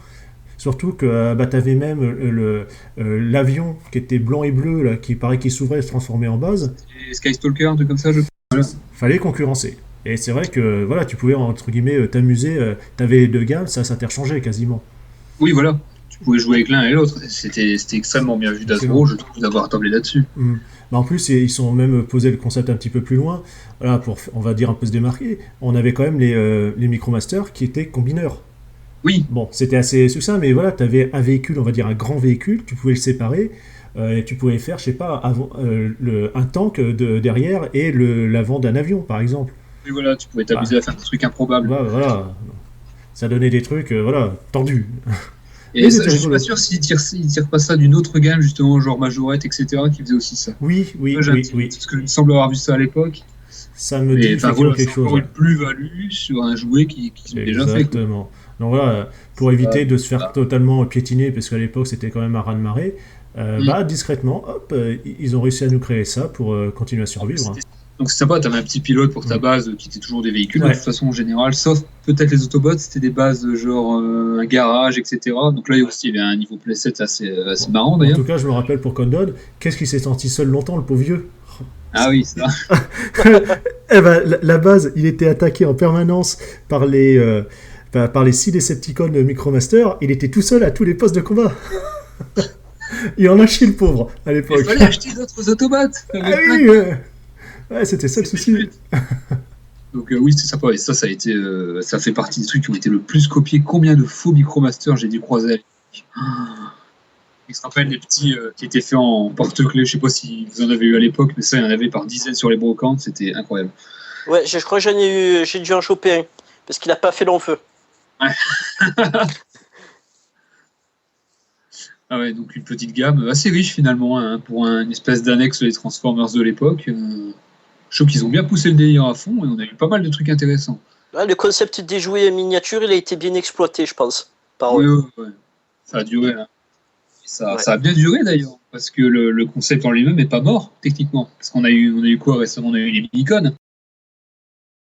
Surtout que t'avais même l'avion qui était blanc et bleu, là, qui paraît qu'il s'ouvrait et se transformait en base. Et Skystalker, un truc comme ça, je crois. Fallait concurrencer. Et c'est vrai que voilà, tu pouvais entre guillemets t'amuser, t'avais les deux gammes, ça s'interchangeait quasiment. Oui, voilà. Tu pouvais jouer avec l'un et l'autre. C'était extrêmement bien vu Excellent. d'Asbro, je trouve, d'avoir tablé là-dessus. Mm. En plus, ils sont même posé le concept un petit peu plus loin. Voilà, pour, on va dire, un peu se démarquer. On avait quand même les Micromasters qui étaient combineurs. Oui, Bon, c'était assez succinct, mais voilà, tu avais un véhicule, on va dire un grand véhicule, tu pouvais le séparer, et tu pouvais faire, je sais pas, un tank derrière et l'avant d'un avion, par exemple. oui, voilà, tu pouvais Bah, t'amuser à faire des trucs improbables. voilà, ça donnait des trucs, voilà, tendus. Et Mais ça, c'était je suis pas rigolo. sûr s'ils tirent pas ça d'une autre gamme, justement, genre Majorette, etc., qui faisait aussi ça. Oui, Moi, oui, j'ai un oui, petit doute, oui. parce que je me semble avoir vu ça à l'époque. Ça me dit Mais enfin effectivement voilà, c'est quelque chose, encore ouais. une plus-value sur un jouet qu'ils ont déjà fait, quoi. Exactement. Donc voilà, pour Ça, éviter de se faire ça. totalement piétiner, parce qu'à l'époque c'était quand même un raz-de-marée, Mm. discrètement, hop, ils ont réussi à nous créer ça pour continuer à En plus, survivre, hein. donc c'est sympa, t'avais un petit pilote pour ta Mm. base qui était toujours des véhicules de Ouais. toute façon en général, sauf peut-être les Autobots, c'était des bases genre un garage, etc. Donc là aussi il y avait un niveau playset assez Bon. marrant En d'ailleurs. tout cas, je me rappelle pour Condon, qu'est-ce qu'il s'est senti seul longtemps, le pauvre vieux? Ah oui, ça. Eh ben, la base, il était attaqué en permanence par par les 6 Decepticons Micromaster. Il était tout seul à tous les postes de combat. Il en a chié le pauvre à Il l'époque. fallait acheter d'autres Autobots. Ah oui, ouais, c'était ça le souci. Donc oui, c'est sympa. Et ça a été, ça fait partie des trucs qui ont été le plus copiés. Combien de faux Micromasters j'ai dû croiser à l'époque. Il se rappelle les petits qui étaient faits en porte-clés. Je sais pas si vous en avez eu à l'époque, mais ça, il y en avait par dizaines sur les brocantes. C'était incroyable. Ouais, je crois que j'ai dû en choper un, parce qu'il a pas fait long feu. Ah ouais, donc une petite gamme assez riche finalement hein, pour une espèce d'annexe des Transformers de l'époque. Je trouve qu'ils ont bien poussé le délire à fond et on a eu pas mal de trucs intéressants. Ah, le concept des jouets miniatures, il a été bien exploité, je pense, par Oui, eux. oui, oui. Ça a duré. Hein. Ouais. Ça a bien duré d'ailleurs, parce que le concept en lui-même n'est pas mort techniquement. Parce qu'on a eu quoi récemment? On a eu les mini-cones.